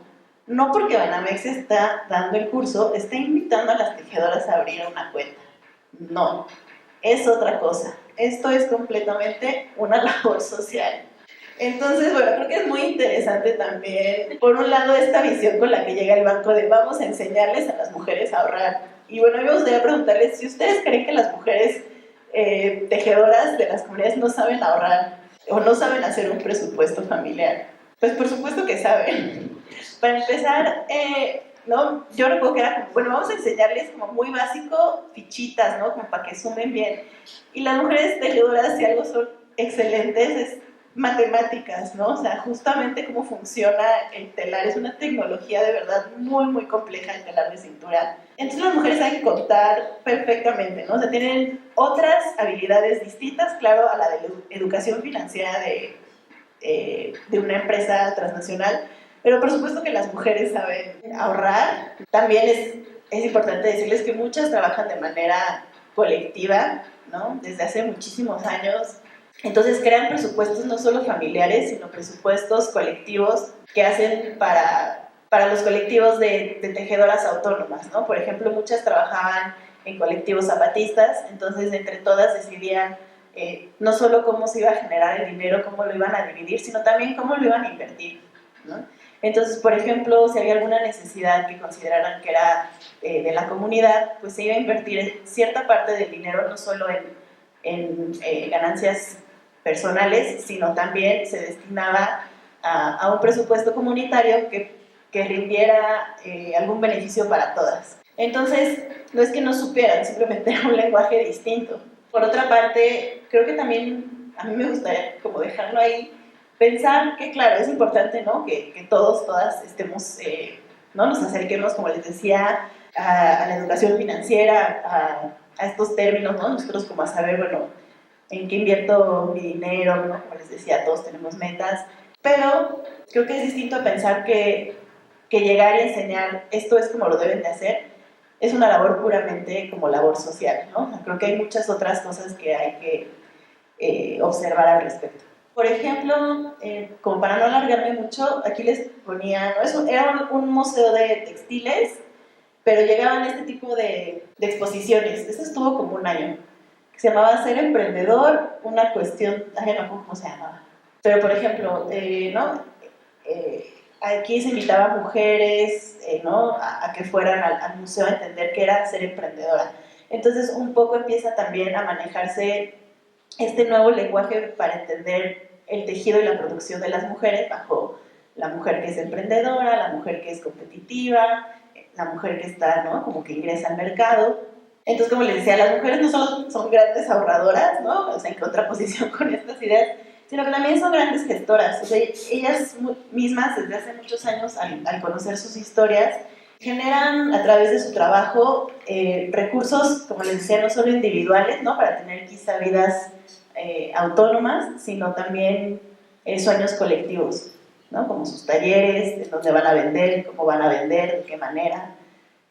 No porque Banamex está dando el curso, está invitando a las tejedoras a abrir una cuenta. No, es otra cosa. Esto es completamente una labor social. Entonces, bueno, creo que es muy interesante también, por un lado, esta visión con la que llega el banco de vamos a enseñarles a las mujeres a ahorrar. Y bueno, a mí me gustaría preguntarles si ustedes creen que las mujeres tejedoras de las comunidades no saben ahorrar o no saben hacer un presupuesto familiar. Pues por supuesto que saben. Para empezar, ¿no? Yo recuerdo que era como, bueno, vamos a enseñarles como muy básico fichitas, ¿no? Como para que sumen bien. Y las mujeres tejedoras, si algo son excelentes, es matemáticas, ¿no? O sea, justamente cómo funciona el telar. Es una tecnología de verdad muy, muy compleja el telar de cintura. Entonces las mujeres saben contar perfectamente, ¿no? O sea, tienen otras habilidades distintas, claro, a la de la educación financiera de una empresa transnacional, pero por supuesto que las mujeres saben ahorrar. También es importante decirles que muchas trabajan de manera colectiva, ¿no? Desde hace muchísimos años. Entonces crean presupuestos no solo familiares, sino presupuestos colectivos que hacen para los colectivos de tejedoras autónomas, ¿no? Por ejemplo, muchas trabajaban en colectivos zapatistas, entonces entre todas decidían no solo cómo se iba a generar el dinero, cómo lo iban a dividir, sino también cómo lo iban a invertir, ¿no? Entonces, por ejemplo, si había alguna necesidad que consideraran que era de la comunidad, pues se iba a invertir cierta parte del dinero, no solo en ganancias personales, sino también se destinaba a un presupuesto comunitario que rindiera algún beneficio para todas. Entonces, no es que no supieran, simplemente era un lenguaje distinto. Por otra parte, creo que también a mí me gustaría como dejarlo ahí, pensar que, claro, es importante, ¿no? Que todos, todas estemos, ¿no? Nos acerquemos, como les decía, a la educación financiera, a estos términos, ¿no? Nosotros como a saber, bueno, en qué invierto mi dinero, ¿no? Como les decía, todos tenemos metas, pero creo que es distinto a pensar que llegar y enseñar esto es como lo deben de hacer, es una labor puramente como labor social, ¿no? Creo que hay muchas otras cosas que hay que observar al respecto. Por ejemplo, como para no alargarme mucho, aquí les ponía, ¿no? Era un museo de textiles pero llegaban este tipo de exposiciones. Eso estuvo como un año, que se llamaba Ser Emprendedor, una cuestión, no me acuerdo cómo se llamaba. Pero, por ejemplo, ¿no? Aquí se invitaba a mujeres, ¿no? a que fueran al museo a entender qué era ser emprendedora. Entonces, un poco empieza también a manejarse este nuevo lenguaje para entender el tejido y la producción de las mujeres bajo la mujer que es emprendedora, la mujer que es competitiva, la mujer que está, ¿no? Como que ingresa al mercado. Entonces, como les decía, las mujeres no solo son grandes ahorradoras, ¿no? O sea, en contraposición con estas ideas, sino que también son grandes gestoras. O sea, ellas mismas, desde hace muchos años, al conocer sus historias, generan a través de su trabajo recursos, como les decía, no solo individuales, ¿no? Para tener quizá vidas autónomas, sino también sueños colectivos, ¿no? Como sus talleres, de dónde van a vender, cómo van a vender, de qué manera.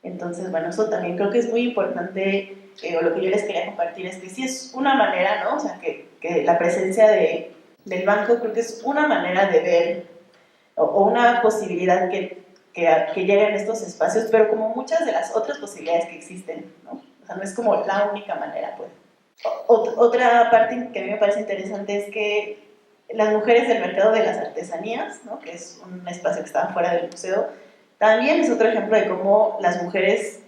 Entonces, bueno, eso también creo que es muy importante, o lo que yo les quería compartir es que sí es una manera, ¿no? O sea, que la presencia del banco creo que es una manera de ver, o una posibilidad que lleguen estos espacios, pero como muchas de las otras posibilidades que existen, ¿no? O sea, no es como la única manera, pues. Otra parte que a mí me parece interesante es que las mujeres del mercado de las artesanías, ¿no? Que es un espacio que está fuera del museo, también es otro ejemplo de cómo las mujeres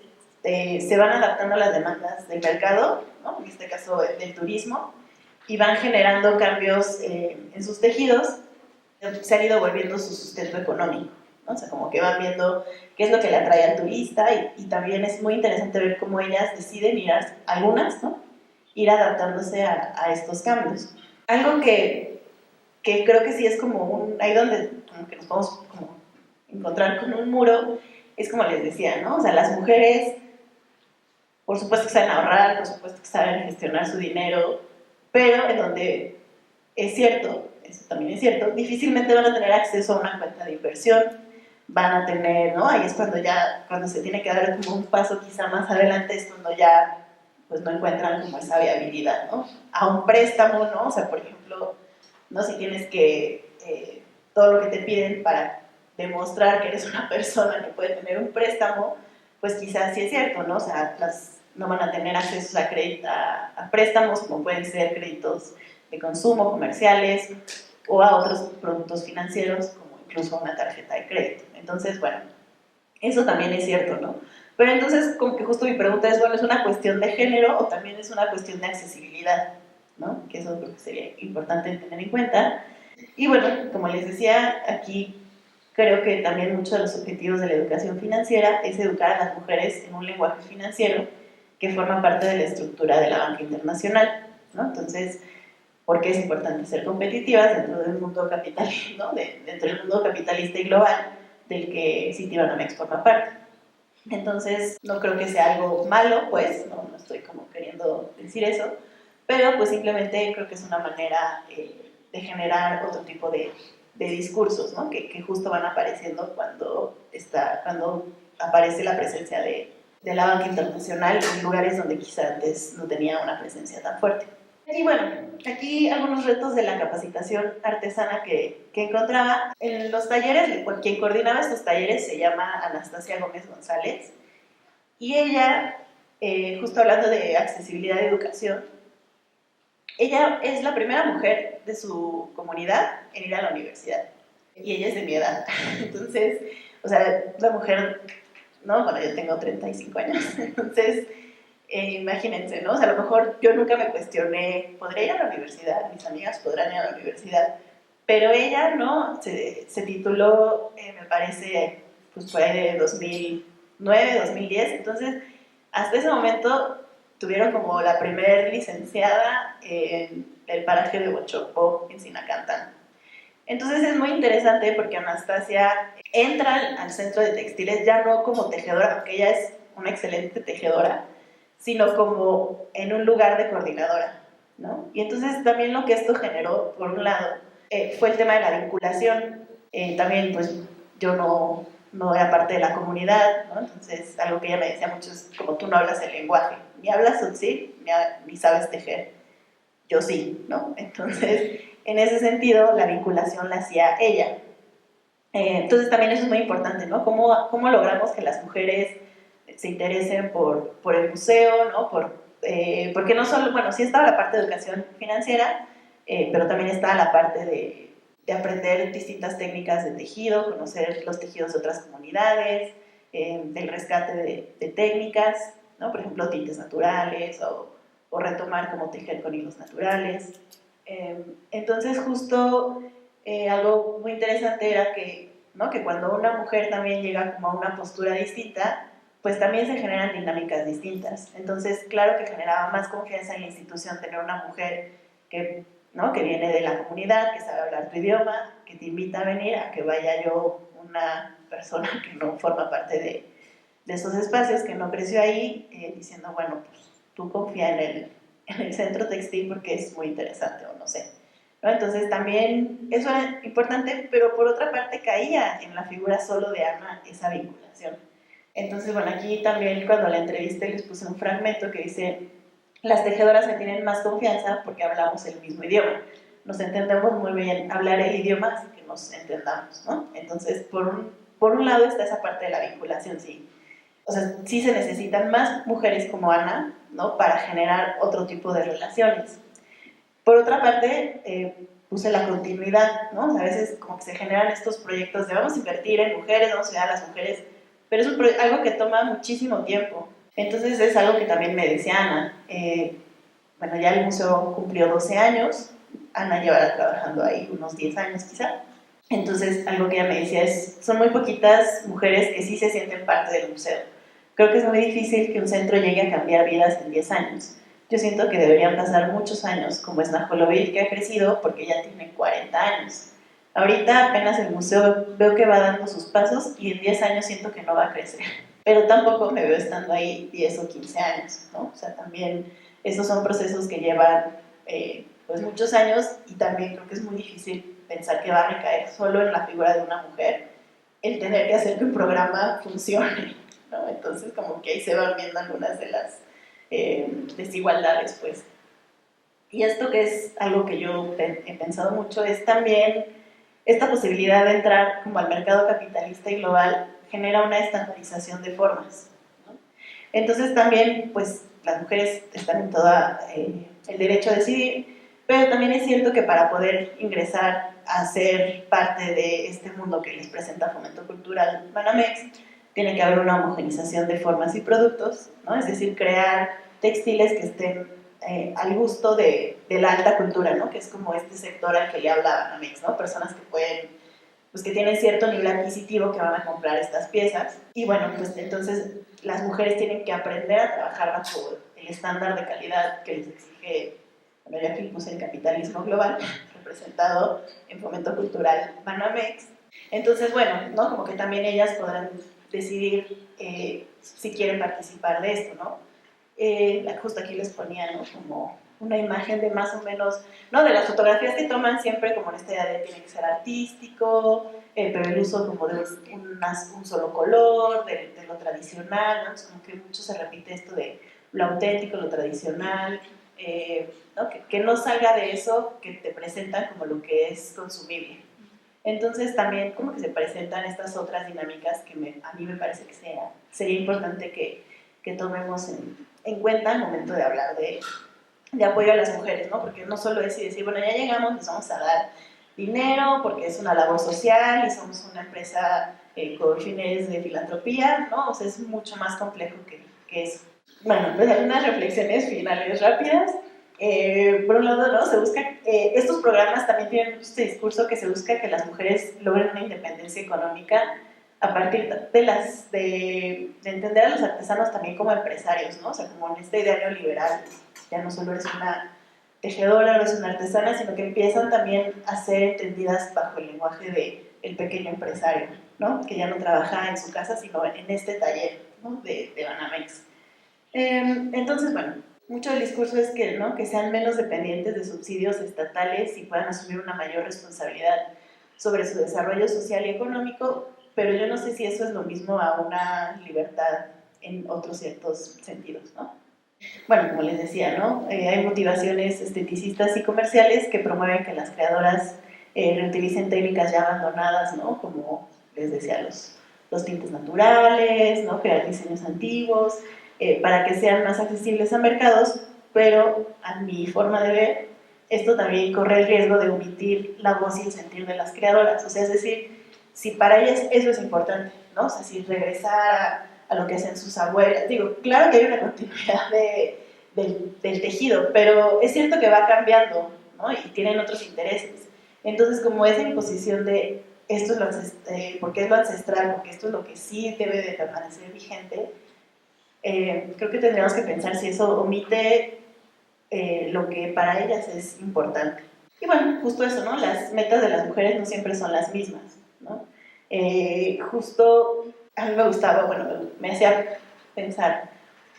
se van adaptando a las demandas del mercado, ¿no? En este caso del turismo, y van generando cambios en sus tejidos, se han ido volviendo su sustento económico, ¿no? O sea, como que van viendo qué es lo que le atrae al turista, y también es muy interesante ver cómo ellas deciden ir, algunas, ¿no? Ir adaptándose a estos cambios. Algo que creo que sí es como ahí donde como que nos podemos como encontrar con un muro, es como les decía, ¿no? O sea, las mujeres, por supuesto que saben ahorrar, por supuesto que saben gestionar su dinero, pero en donde es cierto, eso también es cierto, difícilmente van a tener acceso a una cuenta de inversión, van a tener, ¿no? Ahí es cuando se tiene que dar como un paso quizá más adelante, es cuando ya pues no encuentran como esa viabilidad, ¿no? A un préstamo, ¿no? O sea, por ejemplo, ¿no? Si tienes que, todo lo que te piden para demostrar que eres una persona que puede tener un préstamo, pues quizás sí es cierto, ¿no? O sea, no van a tener acceso a préstamos, como pueden ser créditos de consumo, comerciales, o a otros productos financieros, como incluso una tarjeta de crédito. Entonces, bueno, eso también es cierto, ¿no? Pero entonces, como que justo mi pregunta es, bueno, ¿es una cuestión de género o también es una cuestión de accesibilidad? ¿No? Que eso creo que sería importante tener en cuenta. Y bueno, como les decía, aquí creo que también muchos de los objetivos de la educación financiera es educar a las mujeres en un lenguaje financiero que forma parte de la estructura de la banca internacional, ¿no? Entonces, ¿por qué es importante ser competitivas dentro del mundo capitalista, ¿no? Dentro del mundo capitalista y global del que Citibanamex forma parte? Entonces, no creo que sea algo malo, pues, no estoy como queriendo decir eso, pero pues simplemente creo que es una manera de generar otro tipo de discursos, ¿no? Que justo van apareciendo cuando aparece la presencia de la banca internacional en lugares donde quizá antes no tenía una presencia tan fuerte. Y bueno, aquí algunos retos de la capacitación artesana que encontraba. En los talleres, quien coordinaba estos talleres se llama Anastasia Gómez González, y ella, justo hablando de accesibilidad y educación, ella es la primera mujer de su comunidad en ir a la universidad, y ella es de mi edad. Entonces, o sea, la mujer, ¿no? Bueno, yo tengo 35 años, entonces imagínense, ¿no? O sea, a lo mejor yo nunca me cuestioné, ¿podré ir a la universidad? Mis amigas podrán ir a la universidad, pero ella, ¿no? Se tituló, me parece, pues por ahí de 2009, 2010, entonces, hasta ese momento tuvieron como la primer licenciada en el paraje de Huachopó, en Sinacantán. Entonces es muy interesante porque Anastasia entra al centro de textiles ya no como tejedora, porque ella es una excelente tejedora, sino como en un lugar de coordinadora, ¿no? Y entonces también lo que esto generó, por un lado, fue el tema de la vinculación. También, pues, yo no era parte de la comunidad, ¿no? Entonces, algo que ella me decía mucho es, como tú no hablas el lenguaje, ni hablas tzotzil, ni sabes tejer. Yo sí, ¿no? Entonces, en ese sentido, la vinculación la hacía ella. Entonces, también eso es muy importante, ¿no? ¿Cómo logramos que las mujeres se interesen por el museo, ¿no? Porque no solo, bueno, sí estaba la parte de educación financiera, pero también estaba la parte de aprender distintas técnicas de tejido, conocer los tejidos de otras comunidades, del rescate de técnicas, ¿no? Por ejemplo, tintes naturales o retomar cómo tejer con hilos naturales. Entonces, justo algo muy interesante era que, ¿no? Que cuando una mujer también llega como a una postura distinta, pues también se generan dinámicas distintas. Entonces, claro que generaba más confianza en la institución tener una mujer que, ¿no? Que viene de la comunidad, que sabe hablar tu idioma, que te invita a venir, a que vaya yo, una persona que no forma parte de esos espacios, que no creció ahí, diciendo, bueno, pues tú confía en el centro textil porque es muy interesante, o no sé, ¿no? Entonces también eso era importante, pero por otra parte caía en la figura solo de Ana esa vinculación. Entonces, bueno, aquí también cuando la entrevisté les puse un fragmento que dice: las tejedoras me tienen más confianza porque hablamos el mismo idioma. Nos entendemos muy bien hablar el idioma, así que nos entendamos, ¿no? Entonces, por un lado está esa parte de la vinculación, sí. O sea, sí se necesitan más mujeres como Ana, ¿no? Para generar otro tipo de relaciones. Por otra parte, puse la continuidad, ¿no? O sea, a veces como que se generan estos proyectos de vamos a invertir en mujeres, vamos a ayudar a las mujeres, pero es algo que toma muchísimo tiempo. Entonces es algo que también me decía Ana. Bueno, ya el museo cumplió 12 años, Ana llevará trabajando ahí unos 10 años quizá. Entonces algo que ella me decía es, son muy poquitas mujeres que sí se sienten parte del museo. Creo que es muy difícil que un centro llegue a cambiar vidas en 10 años. Yo siento que deberían pasar muchos años, como es Najolovil, que ha crecido porque ya tiene 40 años. Ahorita apenas el museo veo que va dando sus pasos y en 10 años siento que no va a crecer. Pero tampoco me veo estando ahí 10 o 15 años, ¿no? O sea, también esos son procesos que llevan pues muchos años, y también creo que es muy difícil pensar que va a recaer solo en la figura de una mujer el tener que hacer que un programa funcione, ¿no? Entonces como que ahí se van viendo algunas de las desigualdades, pues. Y esto, que es algo que yo he pensado mucho, es también esta posibilidad de entrar como al mercado capitalista y global genera una estandarización de formas, ¿no? Entonces también, pues, las mujeres están en todo el derecho a decidir, pero también es cierto que para poder ingresar a ser parte de este mundo que les presenta Fomento Cultural Banamex, tiene que haber una homogenización de formas y productos, ¿no? Es decir, crear textiles que estén al gusto de la alta cultura, ¿no? Que es como este sector al que le habla Banamex, ¿no? Personas que pueden, pues que tienen cierto nivel adquisitivo, que van a comprar estas piezas. Y bueno, pues entonces las mujeres tienen que aprender a trabajar bajo el estándar de calidad que les exige, bueno, ya que puse el capitalismo global, representado en Fomento Cultural Banamex. Entonces, bueno, ¿no? Como que también ellas podrán decidir si quieren participar de esto, ¿no? Justo aquí les ponía, ¿no? Como una imagen de más o menos, ¿no? De las fotografías que toman siempre como en esta idea de tiene que ser artístico, pero el uso como de un solo color, de lo tradicional, ¿no? Entonces como que mucho se repite esto de lo auténtico, lo tradicional, ¿no? Que no salga de eso que te presentan como lo que es consumible. Entonces también como que se presentan estas otras dinámicas que a mí me parece que sería importante que tomemos en cuenta al momento de hablar de apoyo a las mujeres, ¿no? Porque no solo es decir, bueno, ya llegamos, les vamos a dar dinero porque es una labor social y somos una empresa con fines de filantropía, ¿no? O sea, es mucho más complejo que eso. Bueno, pues algunas reflexiones finales rápidas. Por un lado, ¿no? Se busca, estos programas también tienen este discurso que se busca que las mujeres logren una independencia económica a partir de entender a los artesanos también como empresarios, ¿no? O sea, como en esta idea neoliberal, ya no solo eres una tejedora, no eres una artesana, sino que empiezan también a ser entendidas bajo el lenguaje del pequeño empresario, ¿no? Que ya no trabaja en su casa, sino en este taller, ¿no? de Banamex. Entonces, bueno, mucho del discurso es que, ¿no? Que sean menos dependientes de subsidios estatales y puedan asumir una mayor responsabilidad sobre su desarrollo social y económico, pero yo no sé si eso es lo mismo a una libertad en otros ciertos sentidos, ¿no? Bueno, como les decía, ¿no? Hay motivaciones esteticistas y comerciales que promueven que las creadoras reutilicen técnicas ya abandonadas, ¿no? Como les decía, los tintes naturales, ¿no? Crear diseños antiguos, para que sean más accesibles a mercados, pero a mi forma de ver, esto también corre el riesgo de omitir la voz y el sentir de las creadoras. O sea, es decir, si para ellas eso es importante, ¿no? O sea, si regresar a lo que hacen sus abuelas, digo, claro que hay una continuidad del tejido, pero es cierto que va cambiando, ¿no? Y tienen otros intereses. Entonces, como esa imposición de esto es lo porque es lo ancestral, porque esto es lo que sí debe de permanecer vigente, creo que tendríamos que pensar si eso omite lo que para ellas es importante. Y bueno, justo eso, ¿no? Las metas de las mujeres no siempre son las mismas, ¿no? Justo a mí me gustaba, bueno, me hacía pensar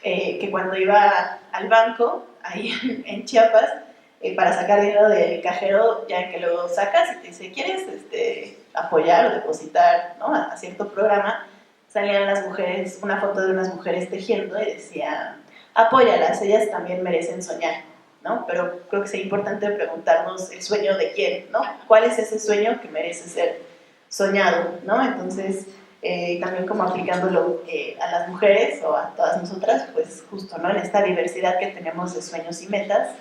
que cuando iba al banco, ahí en Chiapas, para sacar dinero del cajero, ya que lo sacas y te dice, ¿quieres apoyar o depositar, ¿no? a cierto programa? Salían las mujeres, una foto de unas mujeres tejiendo y decía, apóyalas, ellas también merecen soñar, ¿no? Pero creo que sería importante preguntarnos el sueño de quién, ¿no? ¿Cuál es ese sueño que merece ser soñado, ¿no? Entonces, también como aplicándolo a las mujeres o a todas nosotras, pues justo, ¿no? En esta diversidad que tenemos de sueños y metas,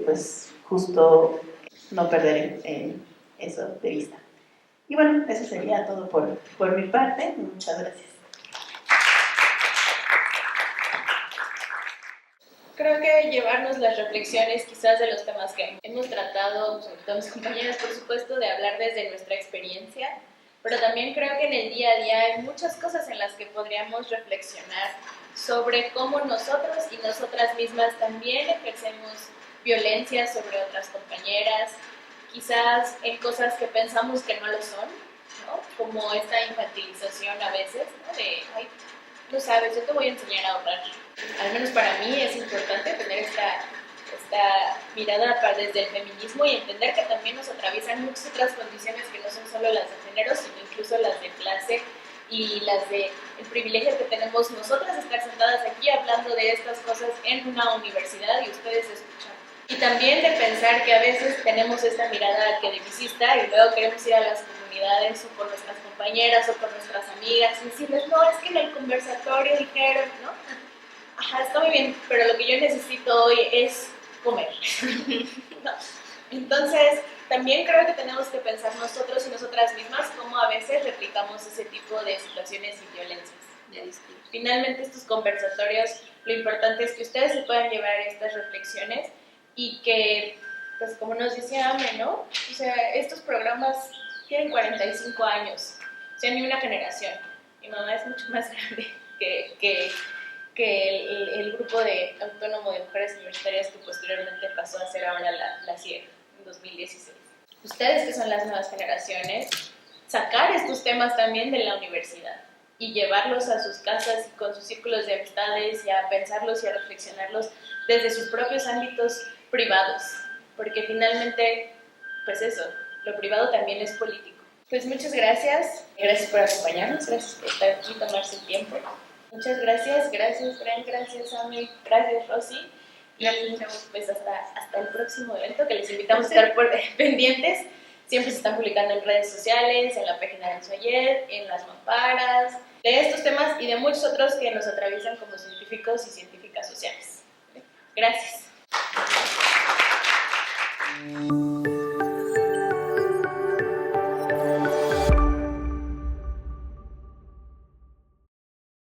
pues justo no perder eso de vista. Y bueno, eso sería todo por mi parte. Muchas gracias. Creo que llevarnos las reflexiones quizás de los temas que hemos tratado, sobre todo mis compañeras, por supuesto, de hablar desde nuestra experiencia, pero también creo que en el día a día hay muchas cosas en las que podríamos reflexionar sobre cómo nosotros y nosotras mismas también ejercemos violencia sobre otras compañeras, quizás en cosas que pensamos que no lo son, ¿no? Como esta infantilización a veces, ¿no? De, ay, no sabes, yo te voy a enseñar a ahorrar. Al menos para mí es importante tener esta mirada desde el feminismo y entender que también nos atraviesan muchas otras condiciones que no son solo las de género, sino incluso las de clase y las de el privilegio que tenemos nosotras de estar sentadas aquí hablando de estas cosas en una universidad y ustedes escuchando. Y también de pensar que a veces tenemos esta mirada academicista y luego queremos ir a las comunidades o con nuestras compañeras o con nuestras amigas y decirles, no, es que en el conversatorio dijeron, ¿no? Ajá, está muy bien, pero lo que yo necesito hoy es comer. ¿No? Entonces, también creo que tenemos que pensar nosotros y nosotras mismas cómo a veces replicamos ese tipo de situaciones y violencias. Finalmente, estos conversatorios, lo importante es que ustedes se puedan llevar estas reflexiones y que, pues como nos decía Ame, ¿no? O sea, estos programas tienen 45 años, o sea, ni una generación. Mi mamá es mucho más grande que el grupo de autónomo de mujeres universitarias que posteriormente pasó a ser ahora la CIEG en 2016. Ustedes que son las nuevas generaciones, sacar estos temas también de la universidad y llevarlos a sus casas y con sus círculos de amistades y a pensarlos y a reflexionarlos desde sus propios ámbitos privados, porque finalmente, pues eso, lo privado también es político. Pues muchas gracias por acompañarnos, gracias por estar aquí, tomarse el tiempo. Muchas gracias, gracias Ami, gracias Rosy. Y pues hasta el próximo evento que les invitamos a estar pendientes. Siempre se están publicando en redes sociales, en la página de Ensoyed, en las mamparas, de estos temas y de muchos otros que nos atraviesan como científicos y científicas sociales. Gracias.